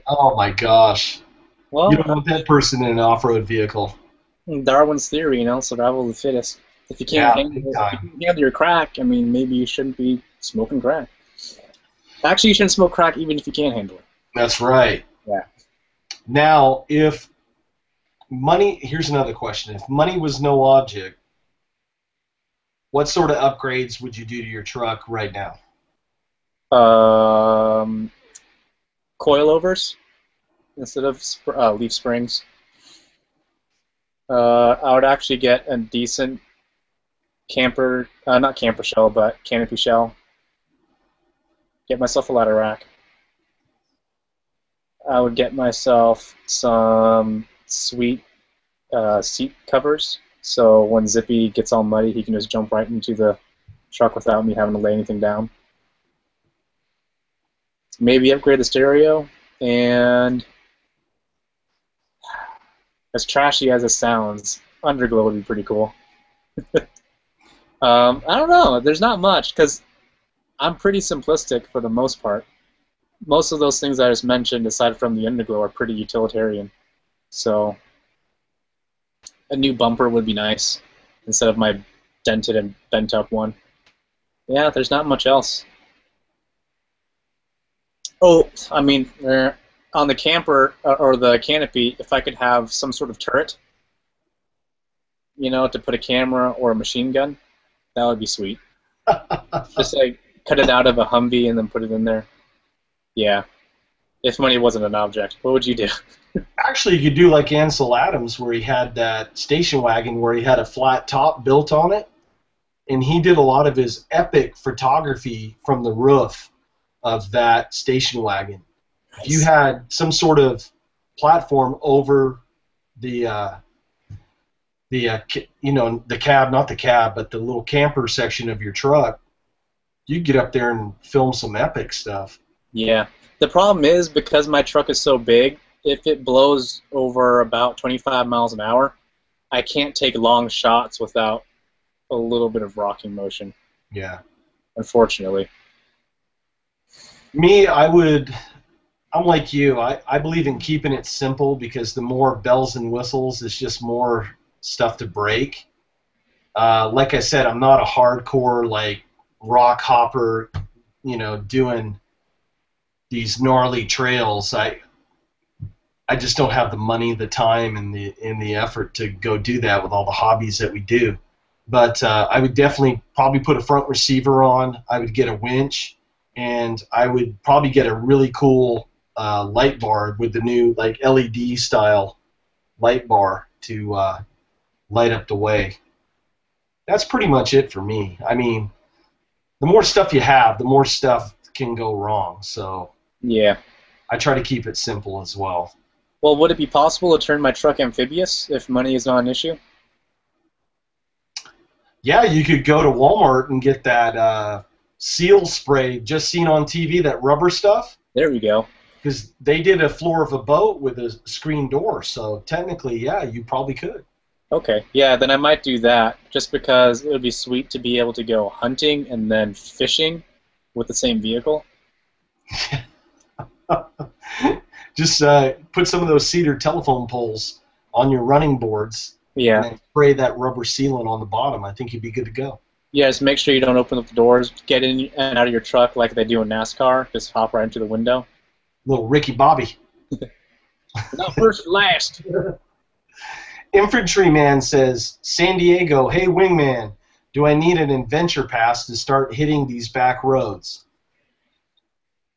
Oh my gosh. Well, you don't want that person in an off-road vehicle. Darwin's theory, you know, survival of the fittest. If you can't handle your crack, I mean, maybe you shouldn't be smoking crack. Actually, you shouldn't smoke crack even if you can't handle it. That's right. Yeah. Now, if money, here's another question. If money was no object, what sort of upgrades would you do to your truck right now? Coilovers instead of leaf springs. I would actually get a decent camper, not camper shell, but canopy shell. Get myself a ladder rack. I would get myself some sweet seat covers, so when Zippy gets all muddy, he can just jump right into the truck without me having to lay anything down. Maybe upgrade the stereo, and as trashy as it sounds, underglow would be pretty cool. I don't know. There's not much, because I'm pretty simplistic for the most part. Most of those things I just mentioned, aside from the underglow, are pretty utilitarian. So a new bumper would be nice instead of my dented and bent up one. Yeah, there's not much else. Oh, I mean, on the camper or the canopy, if I could have some sort of turret, you know, to put a camera or a machine gun, that would be sweet. Just like cut it out of a Humvee and then put it in there. Yeah. If money wasn't an object, what would you do? Actually, you could do like Ansel Adams, where he had that station wagon where he had a flat top built on it, and he did a lot of his epic photography from the roof of that station wagon. If you Nice. had some sort of platform over the the cab, not the cab, but the little camper section of your truck, you get up there and film some epic stuff. Yeah. The problem is because my truck is so big, if it blows over about 25 miles an hour, I can't take long shots without a little bit of rocking motion, Yeah. unfortunately. Me, I'm like you. I believe in keeping it simple because the more bells and whistles is just more stuff to break. Like I said, I'm not a hardcore like rock hopper, doing these gnarly trails. I just don't have the money, the time, and the effort to go do that with all the hobbies that we do. But I would definitely probably put a front receiver on. I would get a winch, and I would probably get a really cool light bar with the new like LED style light bar to light up the way. That's pretty much it for me. I mean, the more stuff you have, the more stuff can go wrong. So Yeah. I try to keep it simple as well. Well, would it be possible to turn my truck amphibious if money is not an issue? Yeah, you could go to Walmart and get that seal spray just seen on TV, that rubber stuff, There we go. because they did a floor of a boat with a screen door. So technically, yeah, you probably could. Okay. Yeah, then I might do that just because it would be sweet to be able to go hunting and then fishing with the same vehicle. Just put some of those cedar telephone poles on your running boards and Yeah. then spray that rubber sealant on the bottom. I think you'd be good to go. Yeah, just make sure you don't open up the doors. Get in and out of your truck like they do in NASCAR. Just hop right into the window. Little Ricky Bobby. Not first, last. Infantryman says, San Diego, hey Wingman, do I need an adventure pass to start hitting these back roads?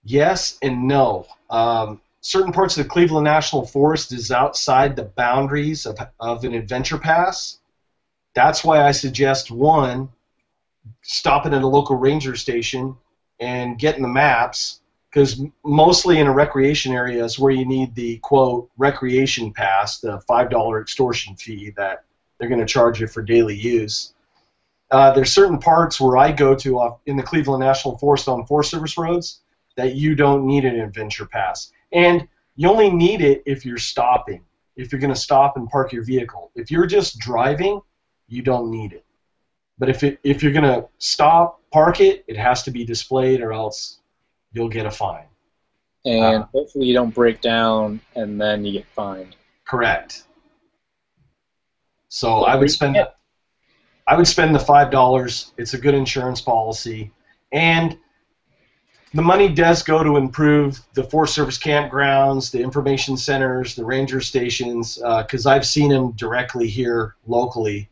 Yes and no. Certain parts of the Cleveland National Forest is outside the boundaries of an adventure pass. That's why I suggest, one, stopping at a local ranger station and getting the maps, because mostly in a recreation area is where you need the, quote, recreation pass, the $5 extortion fee that they're going to charge you for daily use. There's certain parts where I go to in the Cleveland National Forest on Forest Service roads that you don't need an adventure pass. And you only need it if you're stopping, if you're going to stop and park your vehicle. If you're just driving, you don't need it. But if you're going to stop, park it, it has to be displayed or else you'll get a fine. And hopefully you don't break down and then you get fined. Correct. So I would spend the $5. It's a good insurance policy, and the money does go to improve the Forest Service campgrounds, the information centers, the ranger stations, because I've seen them directly here locally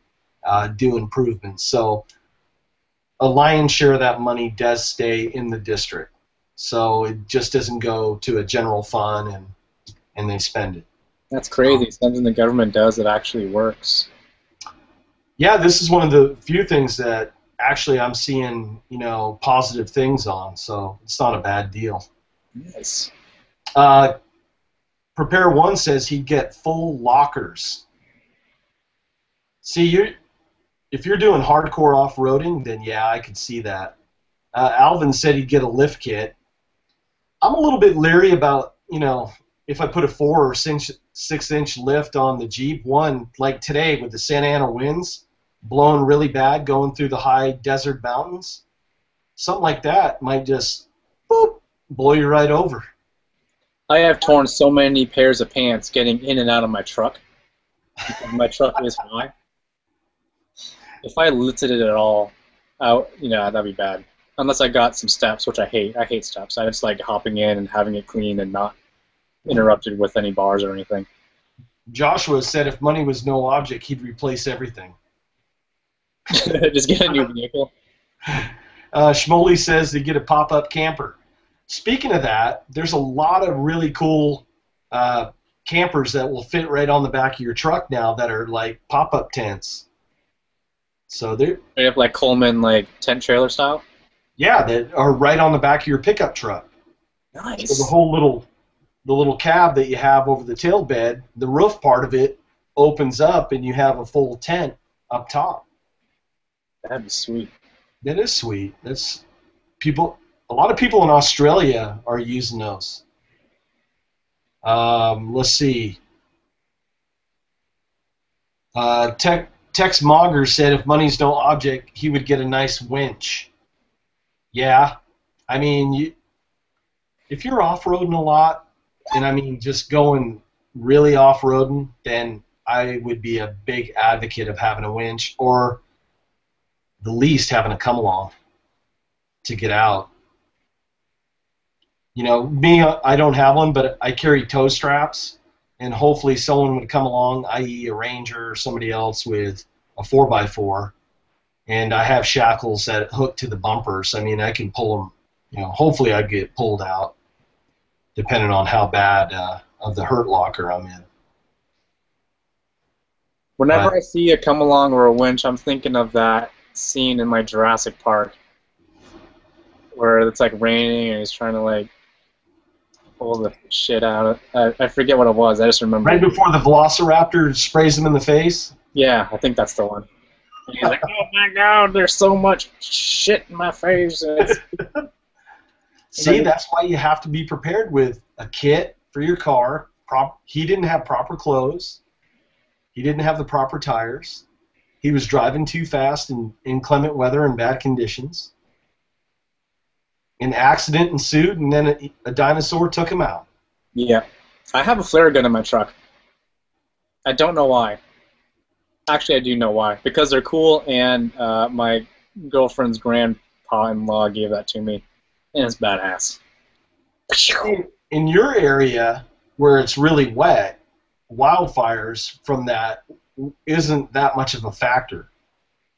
do improvements. So a lion's share of that money does stay in the district. So it just doesn't go to a general fund and they spend it. That's crazy. Something the government does that actually works. Yeah, this is one of the few things that actually I'm seeing, positive things on, so it's not a bad deal. Nice. Prepare One says he'd get full lockers. See, if you're doing hardcore off-roading, then yeah, I could see that. Alvin said he'd get a lift kit. I'm a little bit leery about, if I put a 4 or 6-inch lift on the Jeep. One, like today with the Santa Ana winds blowing really bad, going through the high desert mountains, something like that might just boop, blow you right over. I have torn so many pairs of pants getting in and out of my truck. My truck is high. If I lifted it at all out, that'd be bad. Unless I got some steps, which I hate. I hate steps. I just like hopping in and having it clean and not interrupted with any bars or anything. Joshua said if money was no object, he'd replace everything. Just get a new vehicle. Schmoley says to get a pop-up camper. Speaking of that, there's a lot of really cool campers that will fit right on the back of your truck now that are like pop-up tents. So they're They have like Coleman like tent trailer style. yeah, that are right on the back of your pickup truck. So Nice. the little cab that you have over the tail bed, the roof part of it opens up and you have a full tent up top. That'd be sweet. That is sweet. That's people. A lot of people in Australia are using those. Let's see. Tex Mogger said if money's no object, he would get a nice winch. Yeah, I mean, if you're off-roading a lot, and I mean just going really off-roading, then I would be a big advocate of having a winch, or the least having a come-along to get out. You know, me, I don't have one, but I carry tow straps, and hopefully someone would come along, i.e. a Ranger or somebody else with a 4x4, and I have shackles that hook to the bumpers. I mean, I can pull them, you know, hopefully I'd get pulled out, depending on how bad of the hurt locker I'm in. Whenever I see a come along or a winch, I'm thinking of that scene in my Jurassic Park where it's like raining and he's trying to like pull the shit out. I forget what it was. I just remember. Right before the Velociraptor sprays him in the face? Yeah, I think that's the one. And he's like, oh my god, there's so much shit in my face. See, that's why you have to be prepared with a kit for your car. He didn't have proper clothes. He didn't have the proper tires. He was driving too fast in inclement weather and bad conditions. An accident ensued, and then a dinosaur took him out. Yeah. I have a flare gun in my truck. I don't know why. Actually, I do know why. Because they're cool, and my girlfriend's grandpa-in-law gave that to me, and it's badass. In your area, where it's really wet, wildfires from that isn't that much of a factor.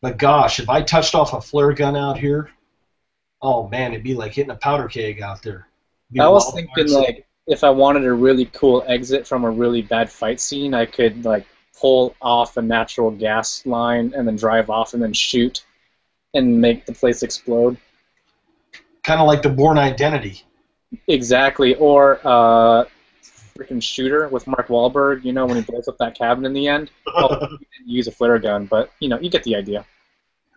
But gosh, if I touched off a flare gun out here, oh man, it'd be like hitting a powder keg out there. I was thinking, like, if I wanted a really cool exit from a really bad fight scene, I could, like, pull off a natural gas line and then drive off and then shoot and make the place explode. Kind of like the Bourne Identity. Exactly. Or freaking Shooter with Mark Wahlberg, you know, when he blows up that cabin in the end. Oh, he didn't use a flare gun, but, you know, you get the idea.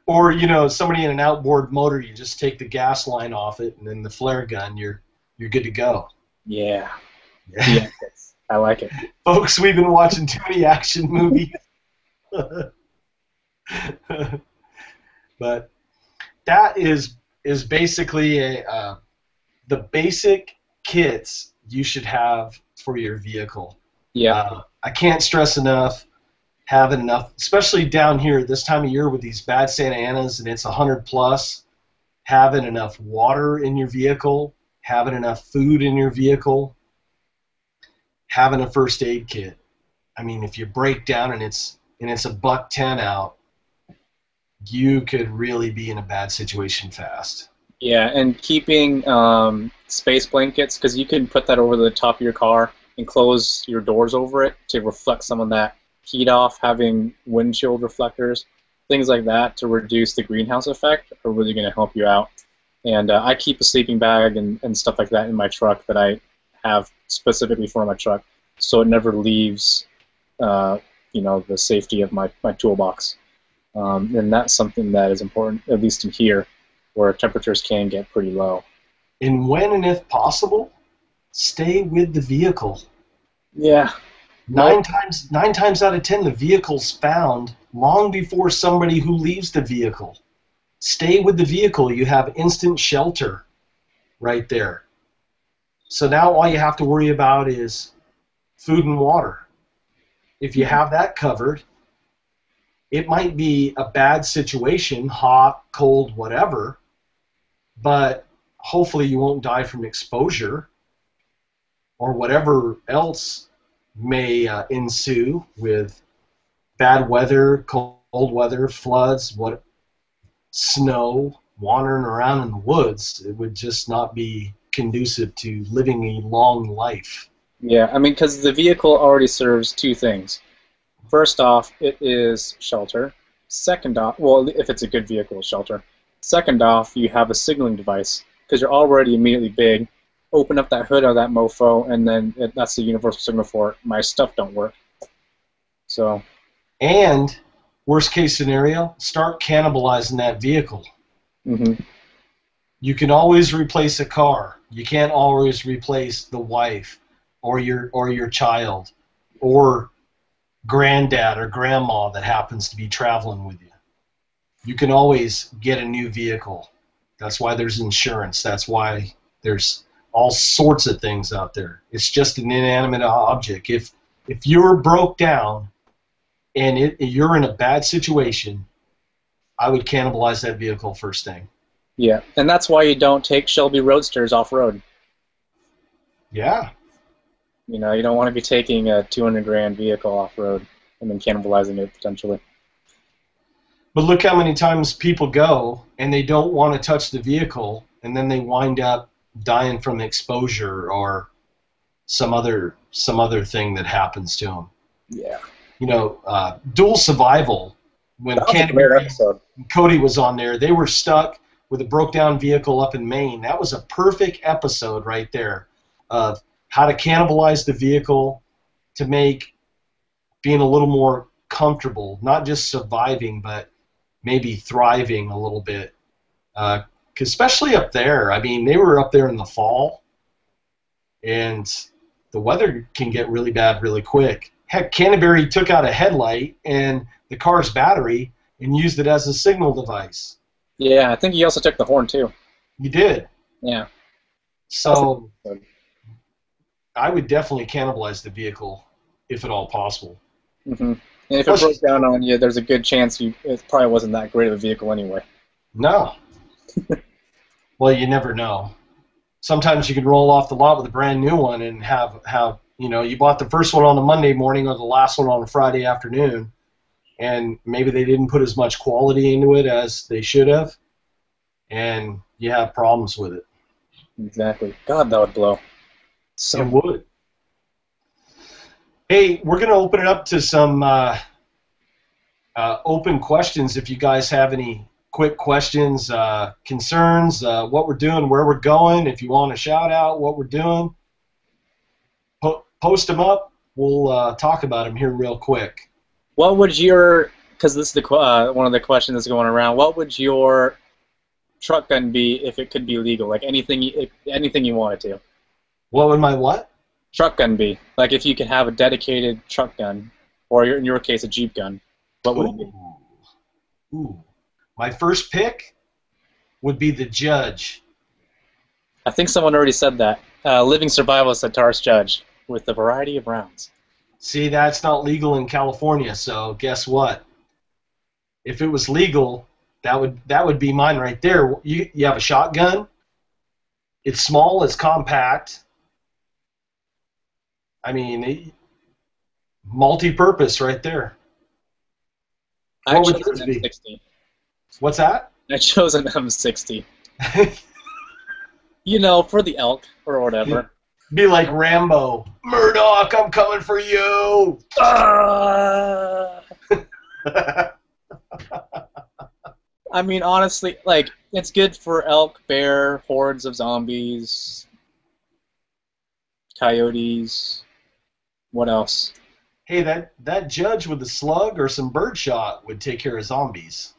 Or, you know, somebody in an outboard motor, you just take the gas line off it, and then the flare gun, you're good to go. Yeah. Yeah, I like it. Folks, we've been watching too many action movies. But that is basically the basic kits you should have for your vehicle. Yeah. I can't stress enough having enough, especially down here this time of year with these bad Santa Anas and it's 100 plus, having enough water in your vehicle, having enough food in your vehicle, having a first aid kit. I mean, if you break down and it's $110 out, you could really be in a bad situation fast. Yeah, and keeping space blankets, because you can put that over the top of your car and close your doors over it to reflect some of that heat off, having windshield reflectors, things like that to reduce the greenhouse effect are really going to help you out. And I keep a sleeping bag and stuff like that in my truck that I have specifically for my truck, so it never leaves you know, the safety of my toolbox. And that's something that is important, at least in here, where temperatures can get pretty low. And when and if possible, stay with the vehicle. Yeah. Nine times out of 10, the vehicle's found long before somebody who leaves the vehicle. Stay with the vehicle. You have instant shelter right there. So now all you have to worry about is food and water. If you have that covered, it might be a bad situation, hot, cold, whatever, but hopefully you won't die from exposure or whatever else may ensue with bad weather, cold weather, floods, snow, wandering around in the woods. It would just not be conducive to living a long life. Yeah, I mean, because the vehicle already serves two things. First off, it is shelter. Second off, well, if it's a good vehicle, shelter. Second off, you have a signaling device because you're already immediately big. Open up that hood of that mofo, and then that's the universal signal for my stuff don't work. So, And worst case scenario, start cannibalizing that vehicle. mhm. You can always replace a car. You can't always replace the wife or your child or granddad or grandma that happens to be traveling with you. You can always get a new vehicle. That's why there's insurance. That's why there's all sorts of things out there. It's just an inanimate object. If you're broke down and you're in a bad situation, I would cannibalize that vehicle first thing. Yeah, and that's why you don't take Shelby Roadsters off-road. Yeah. You know, you don't want to be taking a 200 grand vehicle off-road and then cannibalizing it potentially. But look how many times people go and they don't want to touch the vehicle, and then they wind up dying from exposure or some other thing that happens to them. Yeah. You know, dual survival. When That was a great episode. Cody was on there, they were stuck with a broke down vehicle up in Maine. That was a perfect episode right there of how to cannibalize the vehicle to make being a little more comfortable, not just surviving, but maybe thriving a little bit. 'Cause especially up there, I mean, they were up there in the fall, and the weather can get really bad really quick. Heck, Canterbury took out a headlight and the car's battery and used it as a signal device. Yeah, I think he also took the horn too. You did. Yeah. So I would definitely cannibalize the vehicle if at all possible. Mm-hmm. And if it broke down on you, there's a good chance it probably wasn't that great of a vehicle anyway. No. Well, you never know. Sometimes you can roll off the lot with a brand new one and have you know, you bought the first one on a Monday morning or the last one on a Friday afternoon, and maybe they didn't put as much quality into it as they should have, and you have problems with it. Exactly. God, that would blow. So it would. Hey, we're going to open it up to some open questions. If you guys have any quick questions, concerns, what we're doing, where we're going, if you want to shout out what we're doing, post them up. We'll talk about them here real quick. What would your, because this is the one of the questions that's going around, what would your truck gun be if it could be legal? Like anything you wanted to. What would my what? Truck gun be? Like if you could have a dedicated truck gun, or in your case a Jeep gun, what would it be? Ooh. My first pick would be the Judge. I think someone already said that. Living Survivalist at Taurus Judge with a variety of rounds. See, that's not legal in California, so guess what? If it was legal, that would be mine right there. You have a shotgun. It's small, it's compact. I mean, multi-purpose right there. What would yours be? M60. What's that? I chose an M60. You know, for the elk or whatever. Be like Rambo. Murdoch, I'm coming for you! I mean, honestly, like, it's good for elk, bear, hordes of zombies, coyotes. What else? Hey, that Judge with the slug or some birdshot would take care of zombies.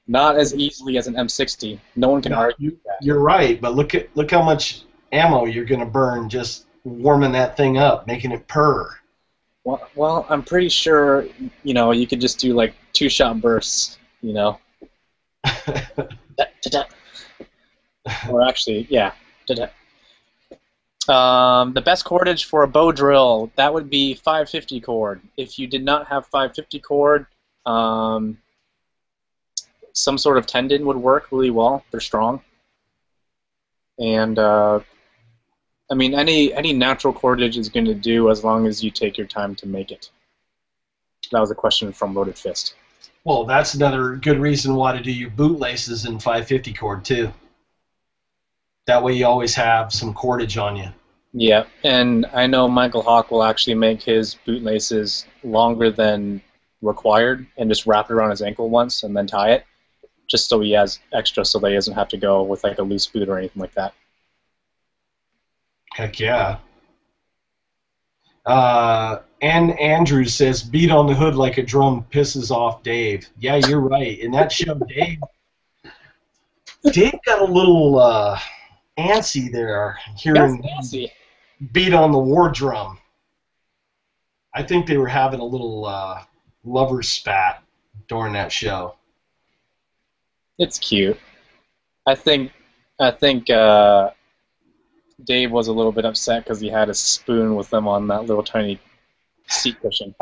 Not as easily as an M60. No one can argue that. You're right, but look how much ammo you're going to burn just warming that thing up, making it purr. Well, I'm pretty sure, you know, you could just do like 2-shot bursts, you know. Or actually, yeah. The best cordage for a bow drill, that would be 550 cord. If you did not have 550 cord, some sort of tendon would work really well. They're strong. And I mean, any natural cordage is going to do as long as you take your time to make it. That was a question from Loaded Fist. Well, that's another good reason why to do your bootlaces in 550 cord too. That way you always have some cordage on you. Yeah, and I know Michael Hawk will actually make his boot laces longer than required and just wrap it around his ankle once and then tie it, just so he has extra so that he doesn't have to go with like a loose boot or anything like that. Heck yeah. And Andrew says, beat on the hood like a drum pisses off Dave. Yeah, you're right. In that show, Dave got a little antsy there, That's hearing nasty. beat on the war drum. I think they were having a little lover spat during that show. It's cute. I think Dave was a little bit upset because he had a spoon with him on that little tiny seat cushion.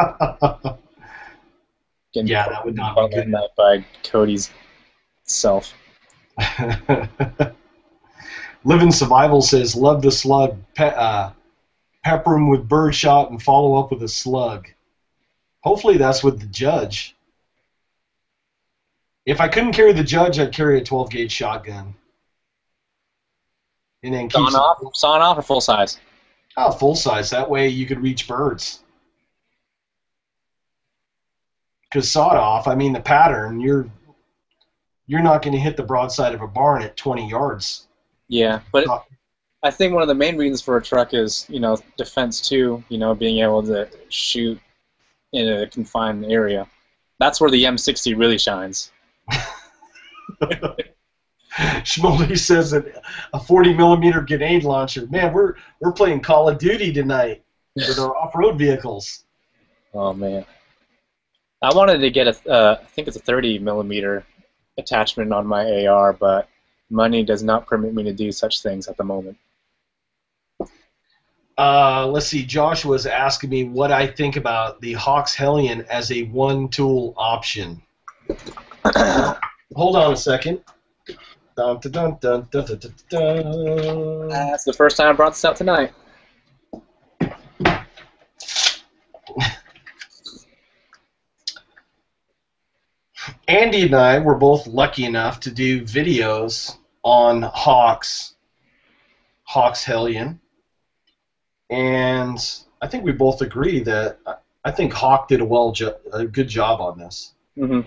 Getting Yeah, that would not be butlered good. that by Cody's self. Living Survival says, love the slug. Pepper him with birdshot and follow up with a slug. Hopefully that's with the judge. If I couldn't carry the judge, I'd carry a 12-gauge shotgun. And then keep Sawn off or full size? Oh, full size. That way you could reach birds. Because sawed off, I mean the pattern, you're not going to hit the broadside of a barn at 20 yards. Yeah, but I think one of the main reasons for a truck is, defense too, being able to shoot in a confined area. That's where the M60 really shines. Schmoldy says that a 40mm grenade launcher. Man, we're playing Call of Duty tonight with our off-road vehicles. Oh man, I wanted to get I think it's a 30mm attachment on my AR, but money does not permit me to do such things at the moment. Let's see. Joshua's asking me what I think about the Hawks Hellion as a one-tool option. Hold on a second. Dun, dun, dun, dun, dun, dun, dun. That's the first time I brought this out tonight. Andy and I were both lucky enough to do videos on Hawks Hellion, and I think we both agree that I think Hawk did a good job on this. Mm-hmm.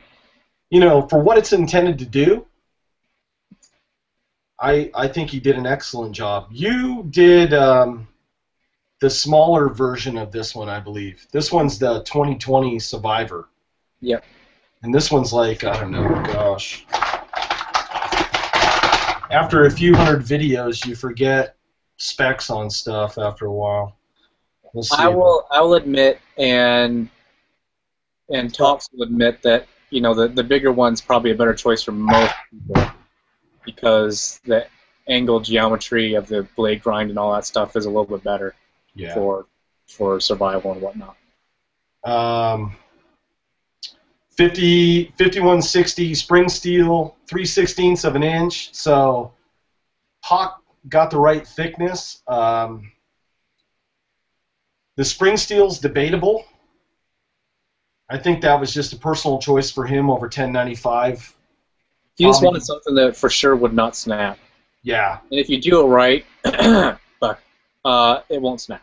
For what it's intended to do, I think he did an excellent job. You did the smaller version of this one, I believe. This one's the 2020 Survivor. Yep. And this one's like, I don't know, gosh. After a few hundred videos, you forget specs on stuff after a while. We'll see. I will admit, and Tops will admit that the bigger one's probably a better choice for most people because the angle geometry of the blade grind and all that stuff is a little bit better for survival and whatnot. 5160 spring steel, 3/16 of an inch. So Hawk got the right thickness. The spring steel's debatable. I think that was just a personal choice for him over 1095. He just wanted something that for sure would not snap. Yeah. And if you do it right, it won't snap.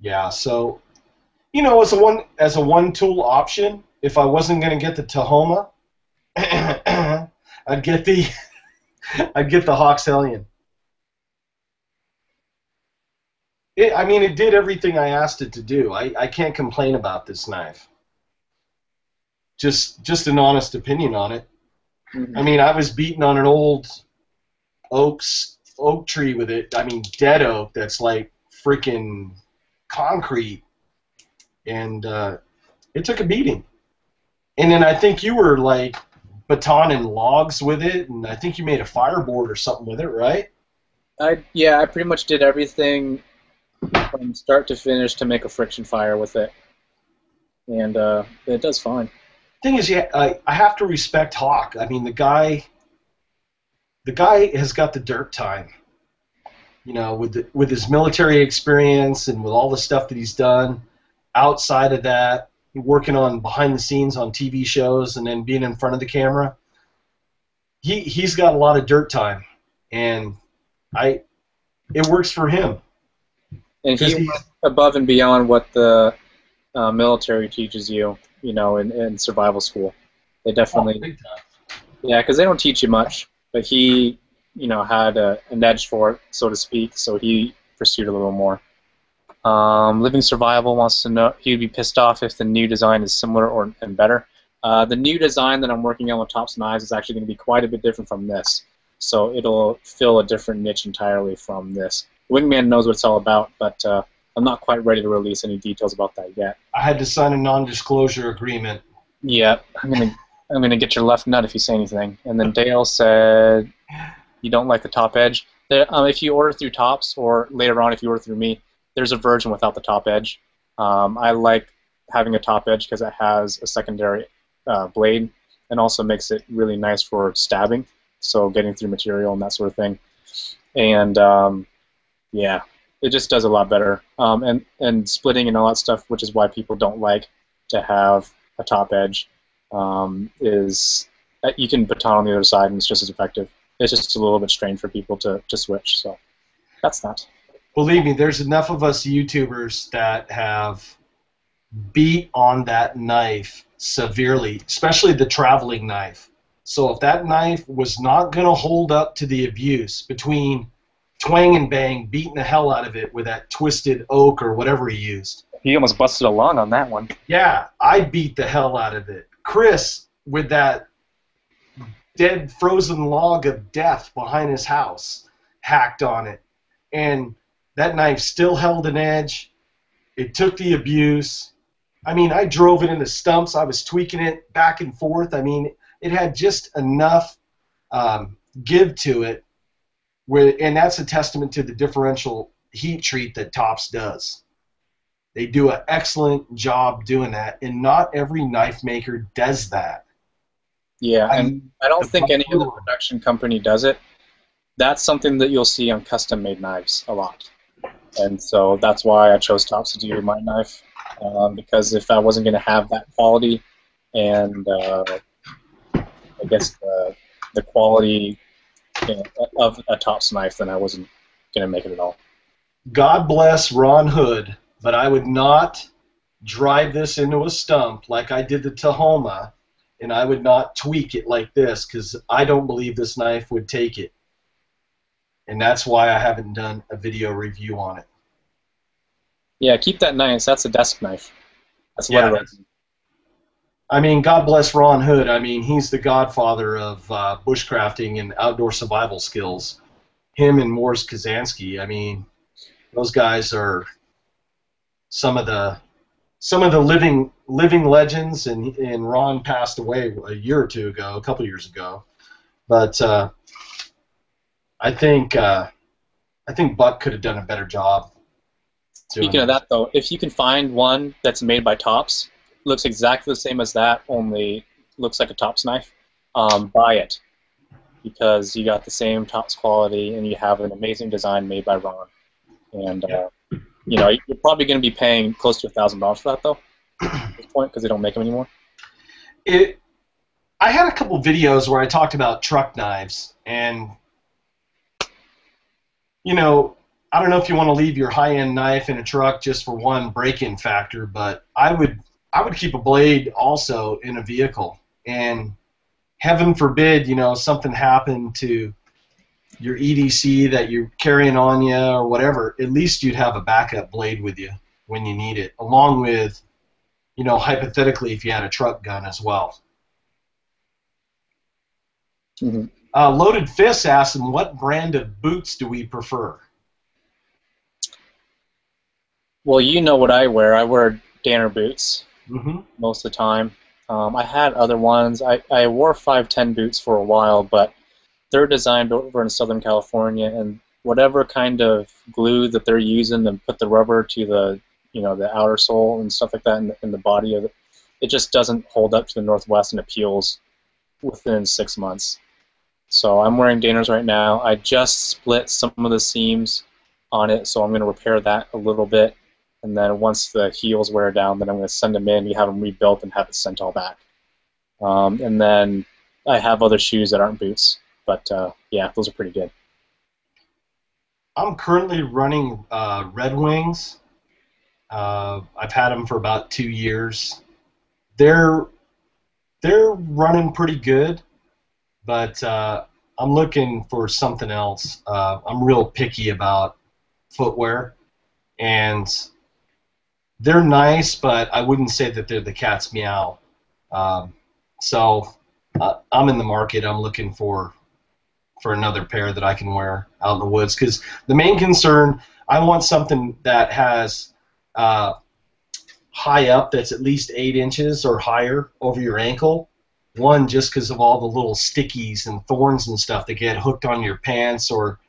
Yeah. So, as a one tool option, if I wasn't going to get the Tahoma, I'd get the Hawks Hellion. It did everything I asked it to do. I can't complain about this knife. Just an honest opinion on it. Mm-hmm. I was beating on an old oak tree with it. Dead oak that's like freaking concrete, and it took a beating. And then I think you were like batoning logs with it, and I think you made a fireboard or something with it, right? I pretty much did everything from start to finish to make a friction fire with it, and it does fine. Thing is, I have to respect Hawk. The guy has got the dirt time. With his military experience and with all the stuff that he's done outside of that, working on behind the scenes on TV shows and then being in front of the camera, he's got a lot of dirt time, and I it works for him. And he 'Cause went he's above and beyond what the military teaches you, in survival school. They definitely, big time. yeah, because they don't teach you much, but he, had an edge for it, so to speak, so he pursued a little more. Living Survival wants to know, he'd be pissed off if the new design is similar and better. The new design that I'm working on with Tops Knives is actually going to be quite a bit different from this, so it'll fill a different niche entirely from this. Wingman knows what it's all about, but I'm not quite ready to release any details about that yet. I had to sign a non-disclosure agreement. Yeah, I'm gonna get your left nut if you say anything. And then Dale said you don't like the top edge. If you order through Tops, or later on if you order through me, there's a version without the top edge. I like having a top edge because it has a secondary blade, and also makes it really nice for stabbing, so getting through material and that sort of thing. And yeah, it just does a lot better. And splitting and all that stuff, which is why people don't like to have a top edge, is that you can baton on the other side and it's just as effective. It's just a little bit strange for people to switch, so that's that. Believe me, there's enough of us YouTubers that have beat on that knife severely, especially the traveling knife. So if that knife was not going to hold up to the abuse between twang and bang, beating the hell out of it with that twisted oak or whatever he used. He almost busted a lung on that one. Yeah, I beat the hell out of it. Chris, with that dead frozen log of death behind his house, hacked on it. And that knife still held an edge. It took the abuse. I mean, I drove it into stumps. I was tweaking it back and forth. I mean, it had just enough give to it, and that's a testament to the differential heat treat that Tops does. They do an excellent job doing that, and not every knife maker does that. Yeah, and I don't think any other production company does it. That's something that you'll see on custom-made knives a lot. And so that's why I chose Tops to do my knife, because if I wasn't going to have that quality and I guess the quality of a Tops knife, then I wasn't going to make it at all. God bless Ron Hood, but I would not drive this into a stump like I did the Tahoma, and I would not tweak it like this because I don't believe this knife would take it. And that's why I haven't done a video review on it. Yeah, keep that nice. That's a desk knife. That's what it is. I mean, God bless Ron Hood. I mean, he's the godfather of bushcrafting and outdoor survival skills. Him and Morris Kazansky. I mean, those guys are some of the living legends. And Ron passed away a year or two ago, a couple years ago. But I think Buck could have done a better job. Speaking of that, though, if you can find one that's made by Tops, looks exactly the same as that, only looks like a Tops knife, buy it, because you got the same Tops quality and you have an amazing design made by Ron. And you're probably going to be paying close to $1,000 for that, though, at this point, because they don't make them anymore. I had a couple videos where I talked about truck knives, and I don't know if you want to leave your high-end knife in a truck just for one break-in factor, but I would keep a blade also in a vehicle. And heaven forbid, something happened to your EDC that you're carrying on you or whatever, at least you'd have a backup blade with you when you need it, along with, hypothetically, if you had a truck gun as well. Mm-hmm. Loaded Fists asks him, what brand of boots do we prefer? Well, you know what I wear. I wear Danner boots most of the time. I had other ones. I wore 510 boots for a while, but they're designed over in Southern California, and whatever kind of glue that they're using to put the rubber to the the outer sole and stuff like that in the body of it, it just doesn't hold up to the Northwest, and it peels within 6 months. So I'm wearing Danners right now. I just split some of the seams on it, so I'm going to repair that a little bit. And then once the heels wear down, then I'm going to send them in, we have them rebuilt, and have it sent all back. And then I have other shoes that aren't boots, but yeah, those are pretty good. I'm currently running Red Wings. I've had them for about 2 years. They're they're running pretty good, but I'm looking for something else. I'm real picky about footwear, and they're nice, but I wouldn't say that they're the cat's meow. Um, so I'm in the market. I'm looking for another pair that I can wear out in the woods, because the main concern, I want something that has uh, high up, that's at least 8 inches or higher over your ankle. One, just because of all the little stickies and thorns and stuff that get hooked on your pants or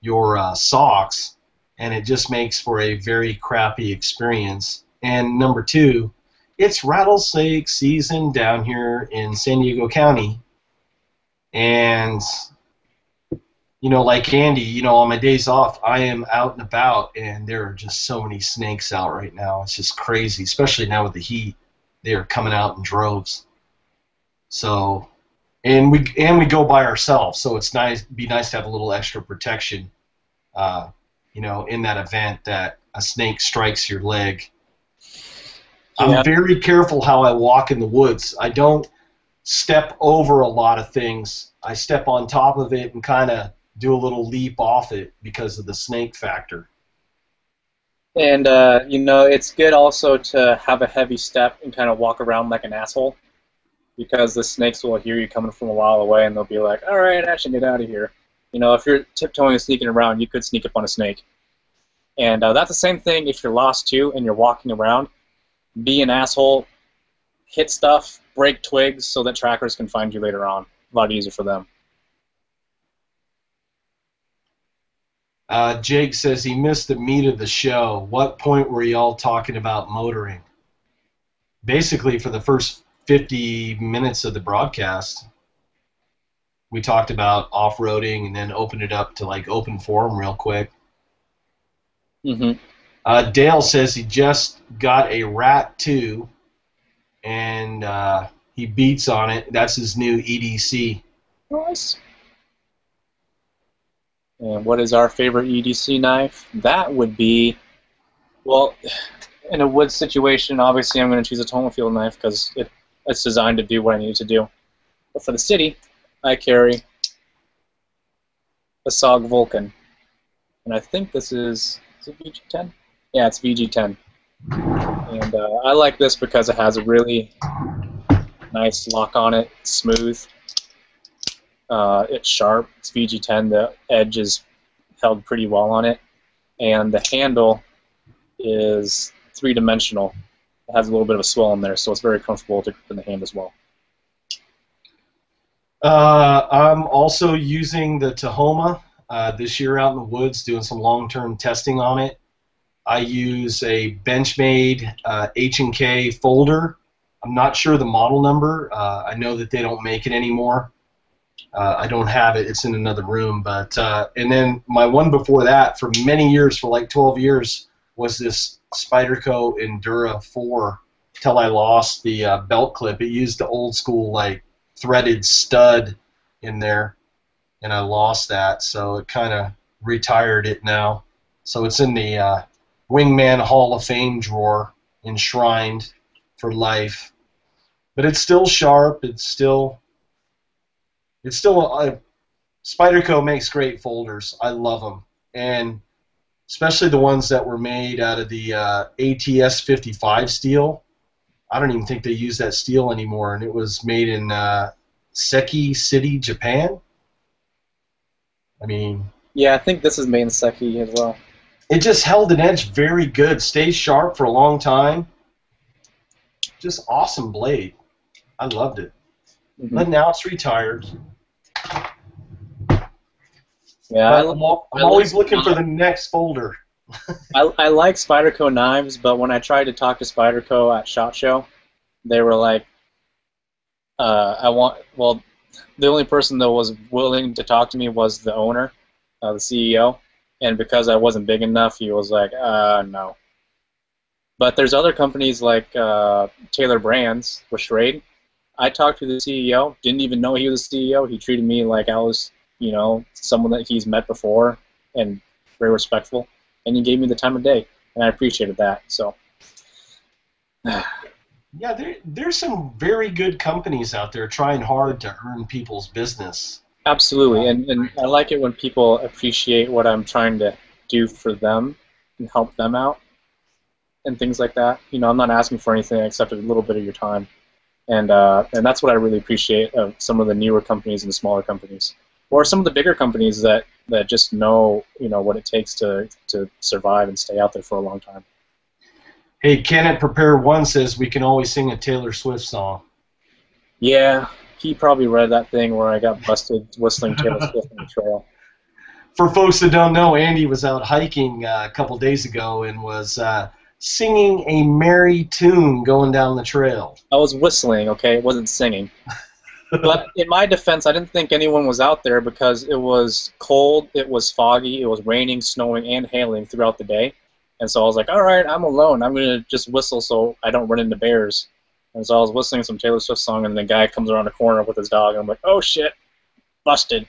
your socks, and it just makes for a very crappy experience. And number two, it's rattlesnake season down here in San Diego County, and like Andy, on my days off, I am out and about, and there are just so many snakes out right now. It's just crazy, especially now with the heat. They are coming out in droves. So, and we go by ourselves, so it's be nice to have a little extra protection, in that event that a snake strikes your leg. Yeah. I'm very careful how I walk in the woods. I don't step over a lot of things. I step on top of it and kind of do a little leap off it because of the snake factor. And, it's good also to have a heavy step and kind of walk around like an asshole, because the snakes will hear you coming from a while away, and they'll be like, all right, I should get out of here. If you're tiptoeing and sneaking around, you could sneak up on a snake. And that's the same thing if you're lost, too, and you're walking around. Be an asshole, hit stuff, break twigs so that trackers can find you later on. A lot easier for them. Jake says he missed the meat of the show. What point were you all talking about motoring? Basically, for the first 50 minutes of the broadcast, we talked about off-roading and then opened it up to like open forum real quick. Dale says he just got a Rat 2, and he beats on it. That's his new EDC. Nice. And what is our favorite EDC knife? That would be, well, in a wood situation, obviously I'm going to choose a Tomafield knife because it's designed to do what I need it to do. But for the city, I carry a SOG Vulcan. And I think this is it VG10? Yeah, it's VG10. And I like this because it has a really nice lock on it. It's smooth. It's sharp. It's VG10. The edge is held pretty well on it. And the handle is three-dimensional. It has a little bit of a swell in there, so it's very comfortable to grip in the hand as well. I'm also using the Tahoma this year out in the woods, doing some long-term testing on it. I use a Benchmade H&K folder. I'm not sure the model number. I know that they don't make it anymore. I don't have it. It's in another room. But and then my one before that, for many years, for like 12 years, was this Spyderco Endura 4 till I lost the belt clip. It used the old school like threaded stud in there, and I lost that, so it kind of retired it now. So it's in the Wingman Hall of Fame drawer, enshrined for life. But it's still sharp. It's still Spyderco makes great folders. I love them, and especially the ones that were made out of the ATS 55 steel. I don't even think they use that steel anymore, and it was made in Seki City, Japan. I mean, yeah, I think this is made in Seki as well. It just held an edge very good, stays sharp for a long time. Just awesome blade. I loved it. But now it's retired. Yeah, I'm always looking for the next folder. I like Spyderco knives, but when I tried to talk to Spyderco at SHOT Show, they were like, the only person that was willing to talk to me was the owner, the CEO, and because I wasn't big enough, he was like, no. But there's other companies like Taylor Brands with Schrade. I talked to the CEO, didn't even know he was the CEO. He treated me like I was, someone that he's met before, and very respectful, and you gave me the time of day, and I appreciated that. So, Yeah, there's some very good companies out there trying hard to earn people's business. absolutely, and I like it when people appreciate what I'm trying to do for them and help them out and things like that. You know, I'm not asking for anything except a little bit of your time, and that's what I really appreciate of some of the newer companies and the smaller companies, or some of the bigger companies that just know, you know, what it takes to survive and stay out there for a long time. Hey, Kenneth Prepare One says we can always sing a Taylor Swift song. Yeah, he probably read that thing where I got busted whistling Taylor Swift on the trail. For folks that don't know, Andy was out hiking a couple days ago and was singing a merry tune going down the trail. I was whistling, okay? It wasn't singing. But in my defense, I didn't think anyone was out there because it was cold, it was foggy, it was raining, snowing, and hailing throughout the day. And so I was like, all right, I'm alone. I'm going to just whistle so I don't run into bears. And so I was whistling some Taylor Swift song, and the guy comes around the corner with his dog, and I'm like, oh, shit, busted.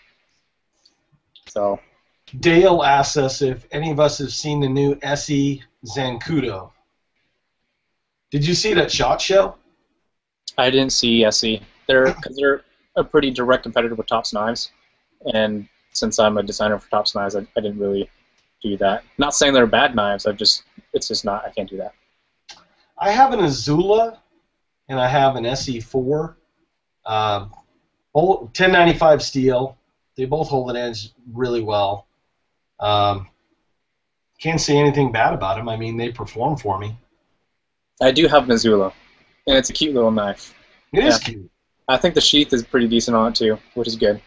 So Dale asks us if any of us have seen the new SE Zancudo. Did you see that SHOT Show? I didn't see SE. They're a pretty direct competitor with Tops Knives, and since I'm a designer for Tops Knives, I didn't really do that. Not saying they're bad knives. It's just not. I can't do that. I have an Azula, and I have an SE4. 1095 steel. They both hold an edge really well. Can't say anything bad about them. I mean, they perform for me. I do have Missoula, and it's a cute little knife. It is cute. I think the sheath is pretty decent on it too, which is good.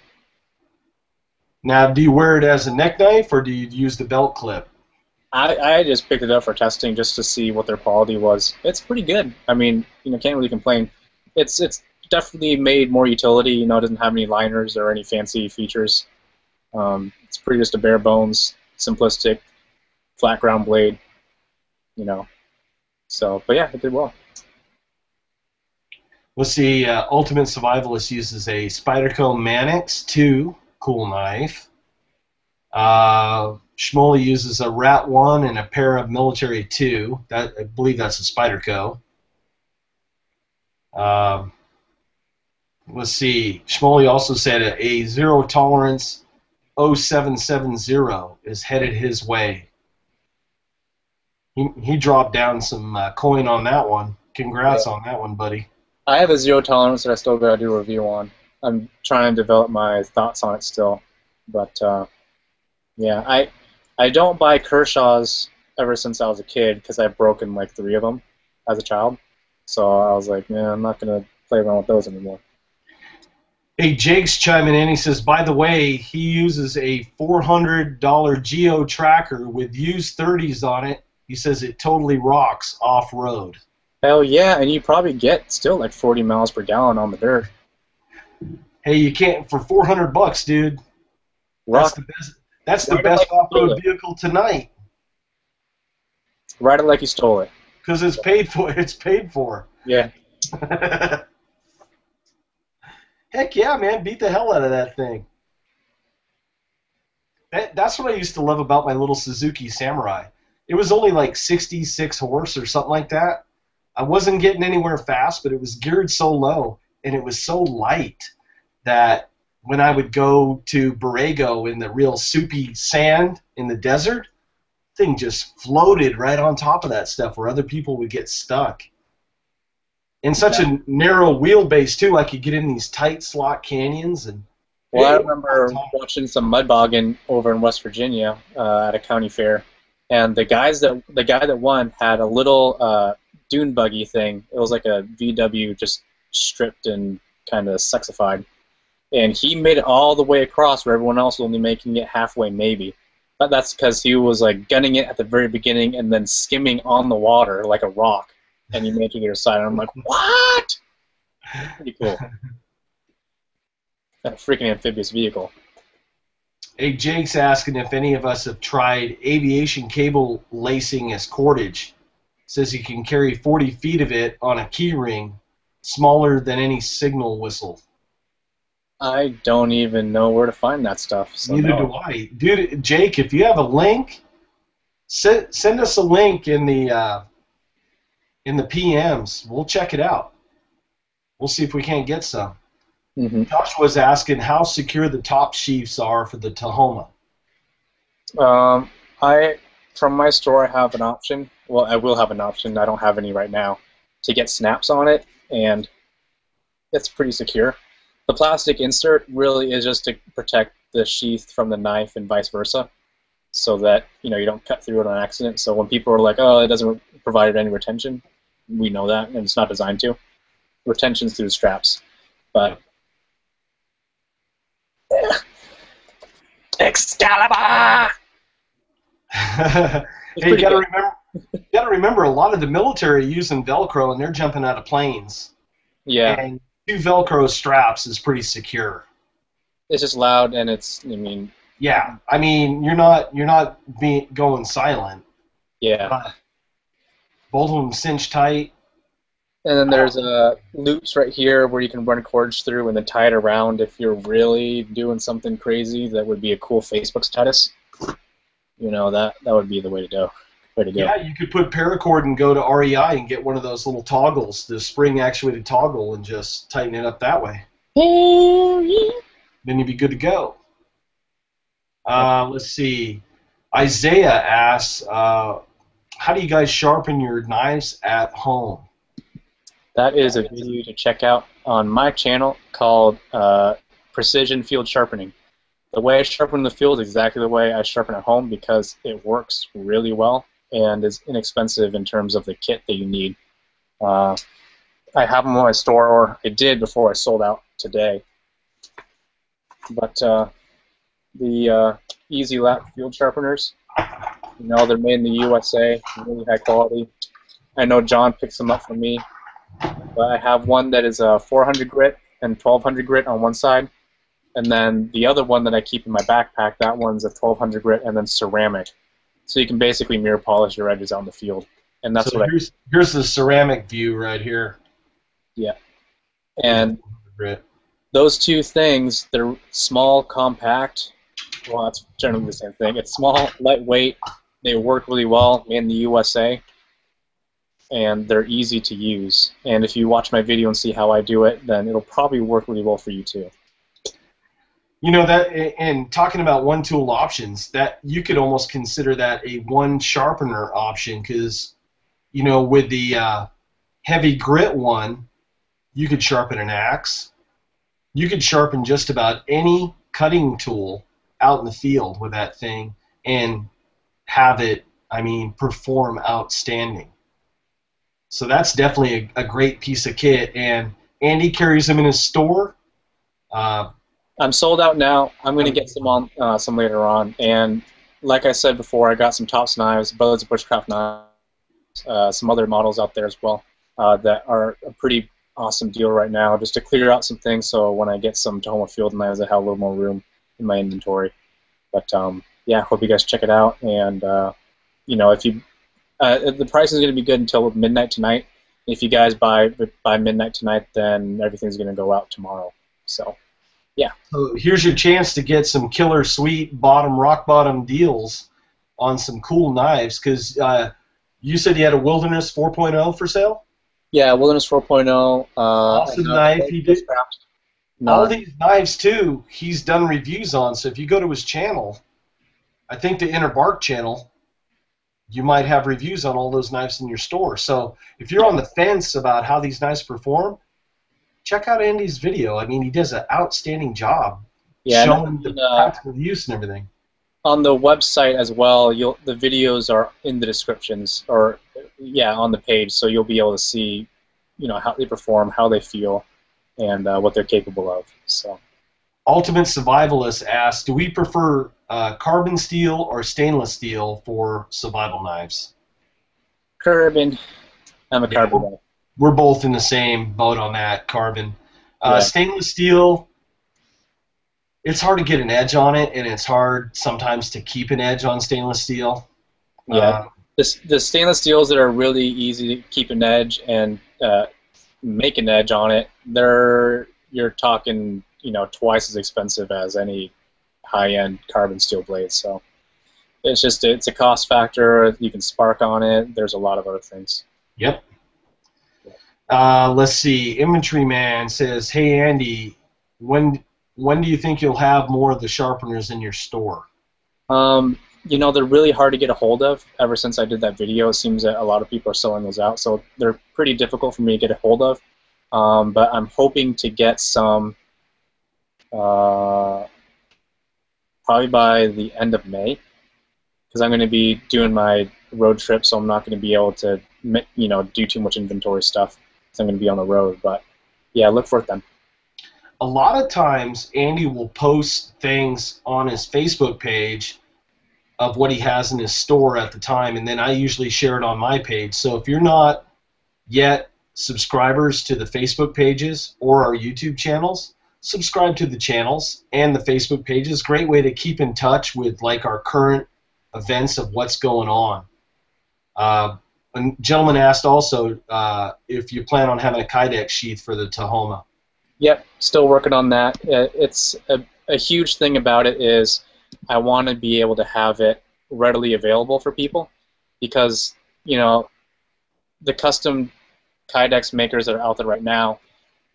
Now, do you wear it as a neck knife, or do you use the belt clip? I just picked it up for testing just to see what their quality was. It's pretty good. I mean, you know, can't really complain. It's definitely made more utility. You know, it doesn't have any liners or any fancy features. It's pretty just a bare bones, simplistic, flat ground blade. You know, so but yeah, it did well. Let's see. Ultimate Survivalist uses a Spyderco Manix 2 cool knife. Schmoley uses a Rat 1 and a pair of Military 2. I believe that's a Spyderco. Let's see. Schmoley also said a Zero Tolerance 0770 is headed his way. He dropped down some coin on that one. Congrats on that one, buddy. I have a Zero Tolerance that I still got to do a review on. I'm trying to develop my thoughts on it still, but yeah, I don't buy Kershaw's ever since I was a kid because I've broken like 3 of them as a child. So I was like, man, I'm not gonna play around with those anymore. Hey, Jake's chiming in. He says, by the way, he uses a $400 Geo tracker with used 30s on it. He says it totally rocks off-road. Hell yeah, and you probably get still like 40 miles per gallon on the dirt. Hey, you can't for $400, dude. Rock. That's the best off-road vehicle tonight. Ride it like you stole it. Because it's paid for. It's paid for. Yeah. Heck yeah, man! Beat the hell out of that thing. That's what I used to love about my little Suzuki Samurai. It was only like 66 horse or something like that. I wasn't getting anywhere fast, but it was geared so low, and it was so light that when I would go to Borrego in the real soupy sand in the desert, thing just floated right on top of that stuff where other people would get stuck. In such a narrow wheelbase, too, I could get in these tight slot canyons. Well, I remember watching some mud bogging over in West Virginia at a county fair, and the guy that won had a little dune buggy thing. It was like a VW just stripped and kind of sexified. And he made it all the way across where everyone else was only making it halfway maybe. But that's because he was like gunning it at the very beginning and then skimming on the water like a rock. And he made it to the other side. And I'm like, what? Pretty cool. A freaking amphibious vehicle. Hey, Jake's asking if any of us have tried aviation cable lacing as cordage. Says you can carry 40 feet of it on a key ring, smaller than any signal whistle. I don't even know where to find that stuff. So Neither no. do I. Dude, Jake, if you have a link, send us a link in the PMs. We'll check it out. We'll see if we can't get some. Hmm. Joshua's asking how secure the top sheaths are for the Tahoma. I from my store I have an option. Well, I will have an option. I don't have any right now to get snaps on it, and it's pretty secure. The plastic insert really is just to protect the sheath from the knife and vice versa, so that you don't cut through it on accident. So when people are like, "Oh, it doesn't provide any retention," we know that, and it's not designed to. Retention's through the straps, but Excalibur! Hey, It's you pretty got to good. remember. You got to remember, a lot of the military are using Velcro, and they're jumping out of planes. Yeah, And 2 Velcro straps is pretty secure. it's just loud, and I mean, Yeah, I mean, you're not going silent, yeah. but both of them cinch tight. And then there's loops right here where you can run cords through and then tie it around if you're really doing something crazy. That would be a cool Facebook status. That would be the way to go. Yeah, you could put paracord and go to REI and get one of those little toggles, the spring actuated toggle, and just tighten it up that way. Hell yeah. Then you'd be good to go. Let's see. Isaiah asks, how do you guys sharpen your knives at home? That is a video to check out on my channel called Precision Field Sharpening. The way I sharpen in the field is exactly the way I sharpen at home because it works really well and is inexpensive in terms of the kit that you need. I have them in my store, or I did before I sold out today. But the Easy Lap field sharpeners, they're made in the USA, really high quality. I know John picks them up for me. But I have one that is a 400 grit and 1200 grit on one side, and then the other one that I keep in my backpack, that one's a 1200 grit and then ceramic. So you can basically mirror polish your edges out in the field, and that's So what here's the ceramic view right here. yeah. And Grit. those two things, they're small, compact. Well, that's generally the same thing. It's small, lightweight. They work really well in the USA. And they're easy to use. And if you watch my video and see how I do it, then it'll probably work really well for you too. That, and talking about one tool options, that you could almost consider that a one sharpener option, because with the heavy grit one, you could sharpen an axe. You could sharpen just about any cutting tool out in the field with that thing and have it, perform outstanding. So that's definitely a great piece of kit, and Andy carries them in his store. I'm sold out now. I'm going to get some later on. And like I said before, I got some Tops knives, Brothers of Bushcraft knives, some other models out there as well that are a pretty awesome deal right now, just to clear out some things so when I get some Tahoma field knives, I have a little more room in my inventory. But yeah, hope you guys check it out. And if you the price is going to be good until midnight tonight. If you guys buy midnight tonight, then everything's going to go out tomorrow. So, yeah. So here's your chance to get some killer sweet rock bottom deals on some cool knives, because you said you had a Wilderness 4.0 for sale? Yeah, Wilderness 4.0. Awesome knife. He did all these knives too. He's done reviews on. So if you go to his channel, I think the InnerBark channel, you might have reviews on all those knives in your store. So if you're on the fence about how these knives perform, check out Andy's video. He does an outstanding job showing the practical use and everything. On the website as well, the videos are in the descriptions, or on the page, so you'll be able to see, how they perform, how they feel, and what they're capable of. So, Ultimate Survivalist asks, do we prefer carbon steel or stainless steel for survival knives? Carbon. I'm a carbon guy. We're both in the same boat on that, carbon. Stainless steel, it's hard to get an edge on it, and it's hard sometimes to keep an edge on stainless steel. Yeah. The stainless steels that are really easy to keep an edge and make an edge on it, you're talking, twice as expensive as any high-end carbon steel blade. So it's a cost factor. You can spark on it. There's a lot of other things. Yep. Let's see. Inventory Man says, "Hey Andy, when do you think you'll have more of the sharpeners in your store?" They're really hard to get a hold of. Ever since I did that video, it seems that a lot of people are selling those out, so they're pretty difficult for me to get a hold of. But I'm hoping to get some probably by the end of May, because I'm going to be doing my road trip, so I'm not going to be able to do too much inventory stuff. So I'm going to be on the road. But yeah, look for it then. A lot of times, Andy will post things on his Facebook page of what he has in his store at the time, and then I usually share it on my page. So if you're not yet subscribers to the Facebook pages or our YouTube channels, subscribe to the channels and the Facebook pages. Great way to keep in touch with like our current events of what's going on. A gentleman asked also if you plan on having a Kydex sheath for the Tahoma. Yep, still working on that. It's a huge thing about it is I want to be able to have it readily available for people, because the custom Kydex makers that are out there right now,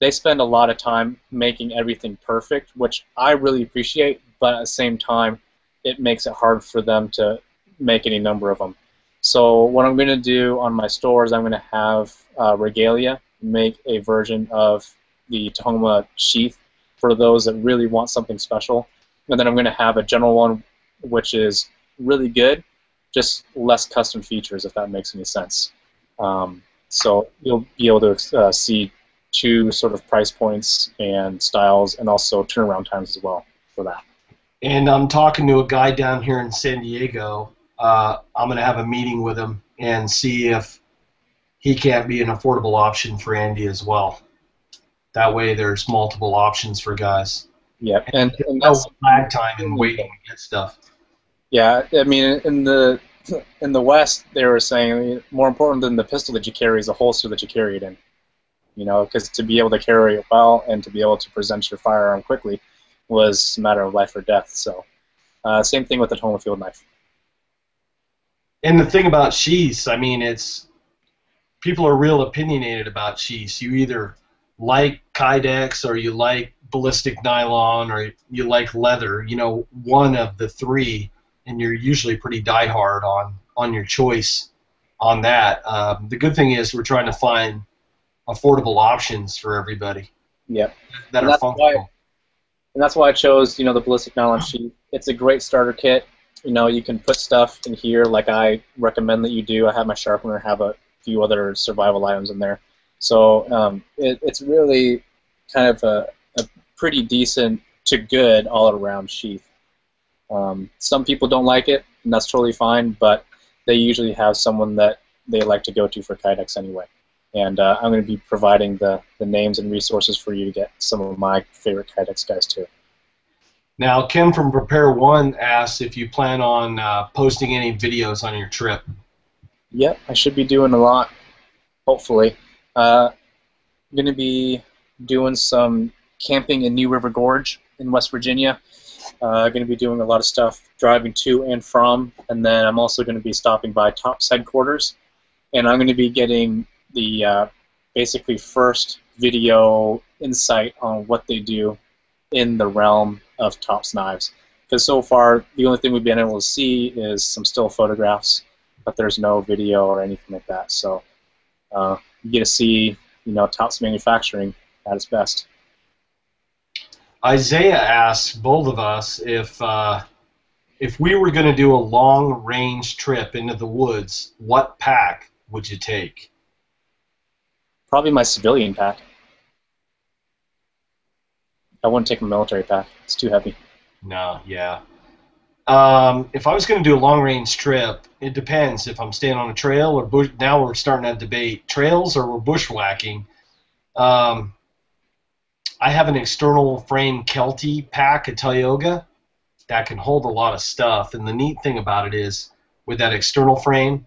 they spend a lot of time making everything perfect, which I really appreciate, but at the same time it makes it hard for them to make any number of them. So what I'm going to do on my store is I'm going to have Regalia make a version of the Tahoma sheath for those that really want something special. And then I'm going to have a general one which is really good, just less custom features, if that makes any sense. So you'll be able to see two sort of price points and styles, and also turnaround times as well for that. And I'm talking to a guy down here in San Diego. I'm going to have a meeting with him and see if he can't be an affordable option for Andy as well. That way there's multiple options for guys. Yeah, and no lag time in waiting to get stuff. Yeah, I mean, in the West, they were saying more important than the pistol that you carry is the holster that you carry it in. Because to be able to carry it well and to be able to present your firearm quickly was a matter of life or death. So, same thing with the Tahoma field knife. And the thing about sheaths, I mean, people are real opinionated about sheaths. You either like Kydex or you like ballistic nylon or you like leather. One of the three, and you're usually pretty diehard on your choice on that. The good thing is we're trying to find affordable options for everybody. Yep. That are functional. And that's why I chose, the ballistic nylon sheath. It's a great starter kit. You can put stuff in here like I recommend that you do. I have my sharpener, have a few other survival items in there. So it's really kind of a pretty decent to good all-around sheath. Some people don't like it, and that's totally fine, but they usually have someone that they like to go to for Kydex anyway. And I'm going to be providing the names and resources for you to get some of my favorite Kydex guys too. Now, Kim from Prepare One asks if you plan on posting any videos on your trip. Yep, I should be doing a lot, hopefully. I'm going to be doing some camping in New River Gorge in West Virginia. Going to be doing a lot of stuff driving to and from, and then I'm also going to be stopping by TOPS headquarters, and I'm going to be getting the basically first video insight on what they do in the realm of TOPS knives. Because so far, the only thing we've been able to see is some still photographs, but there's no video or anything like that. So you get to see, TOPS manufacturing at its best. Isaiah asks both of us if we were going to do a long-range trip into the woods, what pack would you take? Probably my civilian pack. I wouldn't take a military pack. It's too heavy. No, yeah. If I was going to do a long-range trip, it depends if I'm staying on a trail or bush. Now we're starting to debate trails or we're bushwhacking. I have an external frame Kelty pack, a Tioga, that can hold a lot of stuff. And the neat thing about it is, with that external frame,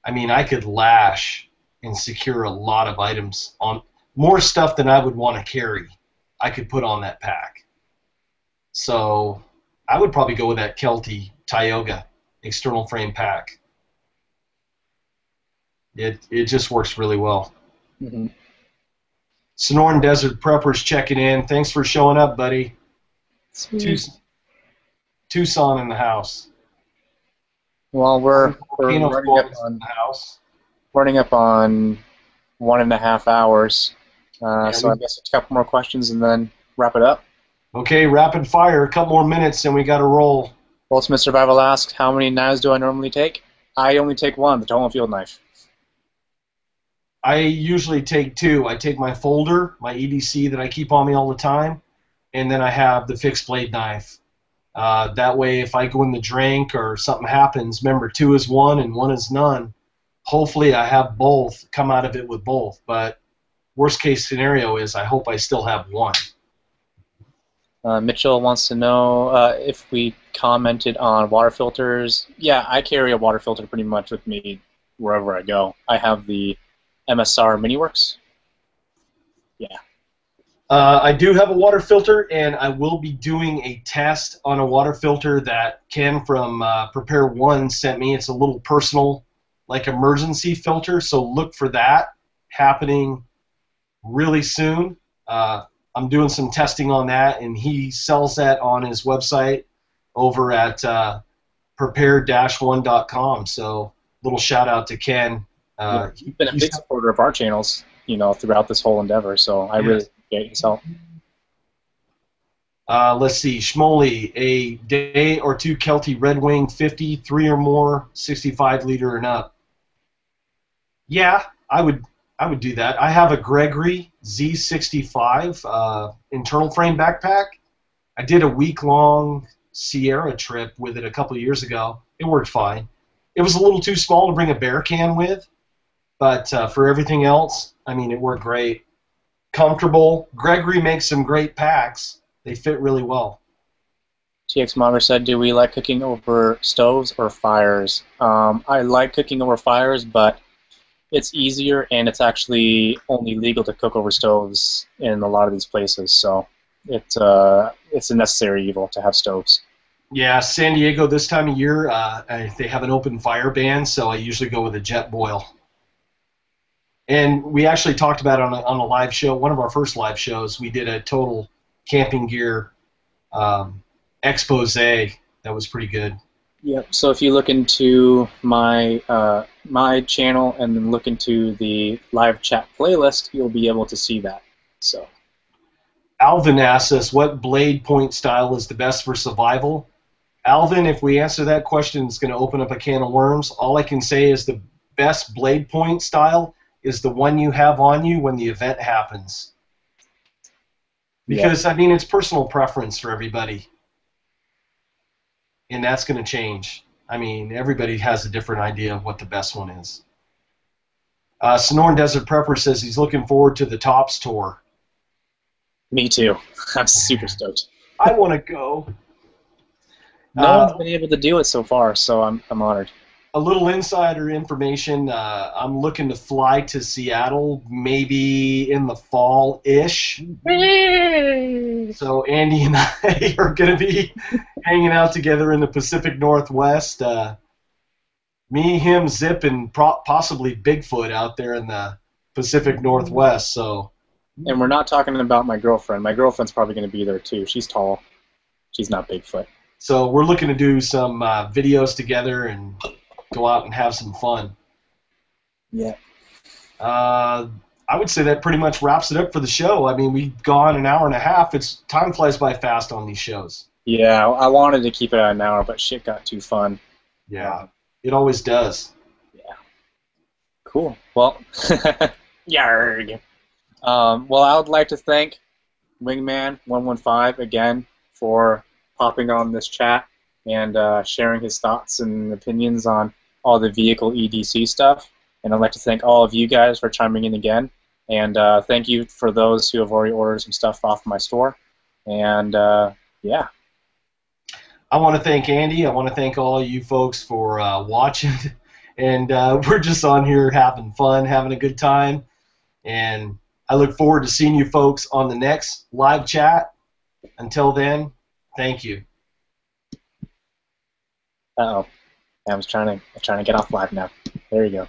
I mean, I could lash and secure a lot of items on more stuff than I would want to carry. I could put on that pack. So I would probably go with that Kelty Tioga external frame pack. It just works really well. Mm-hmm. Sonoran Desert Preppers checking in. Thanks for showing up, buddy. Tucson in the house. Well, we're Volcano Florida's in the house. running up on 1.5 hours. Yeah, so I guess a couple more questions and then wrap it up. Okay, rapid fire. A couple more minutes and we got to roll. Ultimate Survival asks, how many knives do I normally take? I only take one, the Tomo Field knife. I usually take two. I take my folder, my EDC that I keep on me all the time, and then I have the fixed blade knife. That way, if I go in the drink or something happens, remember, 2 is 1 and 1 is none. Hopefully, I have both, come out of it with both. But worst case scenario is I hope I still have one. Mitchell wants to know if we commented on water filters. Yeah, I carry a water filter pretty much with me wherever I go. I have the MSR MiniWorks. Yeah. I do have a water filter, and I will be doing a test on a water filter that Ken from Prepare One sent me. It's a little personal, like, emergency filter, so look for that happening really soon. I'm doing some testing on that, and he sells that on his website over at prepare-one.com. So, little shout out to Ken. He's been a big supporter of our channels, throughout this whole endeavor. So I really appreciate his help. Let's see, Schmoley, a day or two Kelty Red Wing 50, 3 or more, 65 liter and up. Yeah, I would do that. I have a Gregory Z65 internal frame backpack. I did a week-long Sierra trip with it a couple of years ago. It worked fine. It was a little too small to bring a bear can with, but for everything else, I mean, it worked great. Comfortable. Gregory makes some great packs. They fit really well. TX Monger said, do we like cooking over stoves or fires? I like cooking over fires, but it's easier, and it's actually only legal to cook over stoves in a lot of these places, so it's a necessary evil to have stoves. Yeah, San Diego this time of year, they have an open fire ban, so I usually go with a jet boil. And we actually talked about it on a live show, one of our first live shows. We did a total camping gear expose that was pretty good. Yep. So if you look into my my channel and then look into the live chat playlist, you'll be able to see that. So. Alvin asks us, what blade point style is the best for survival? Alvin, if we answer that question, it's going to open up a can of worms. All I can say is the best blade point style is the one you have on you when the event happens. Because, I mean, it's personal preference for everybody. And that's going to change. I mean, everybody has a different idea of what the best one is. Sonoran Desert Prepper says he's looking forward to the Tops tour. Me too. I'm super stoked. I want to go. No one's been able to do it so far, so I'm honored. A little insider information, I'm looking to fly to Seattle maybe in the fall-ish. So Andy and I are going to be hanging out together in the Pacific Northwest. Me, him, Zip, and possibly Bigfoot out there in the Pacific Northwest. So. And we're not talking about my girlfriend. My girlfriend's probably going to be there too. She's tall. She's not Bigfoot. So we're looking to do some videos together and go out and have some fun. Yeah. I would say that pretty much wraps it up for the show. I mean, we've gone an hour and a half. Time flies by fast on these shows. Yeah, I wanted to keep it at an hour, but shit got too fun. Yeah, it always does. Yeah. Cool. Well, yarg. Well, I would like to thank Wingman115 again for popping on this chat and sharing his thoughts and opinions on all the vehicle EDC stuff. And I'd like to thank all of you guys for chiming in again. And thank you for those who have already ordered some stuff off my store. And yeah. I want to thank Andy. I want to thank all of you folks for watching. And we're just on here having fun, having a good time. And I look forward to seeing you folks on the next live chat. Until then, thank you. Uh-oh. I was trying to get off live now. There you go.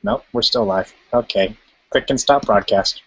Nope, we're still live. Okay. Click and stop broadcast.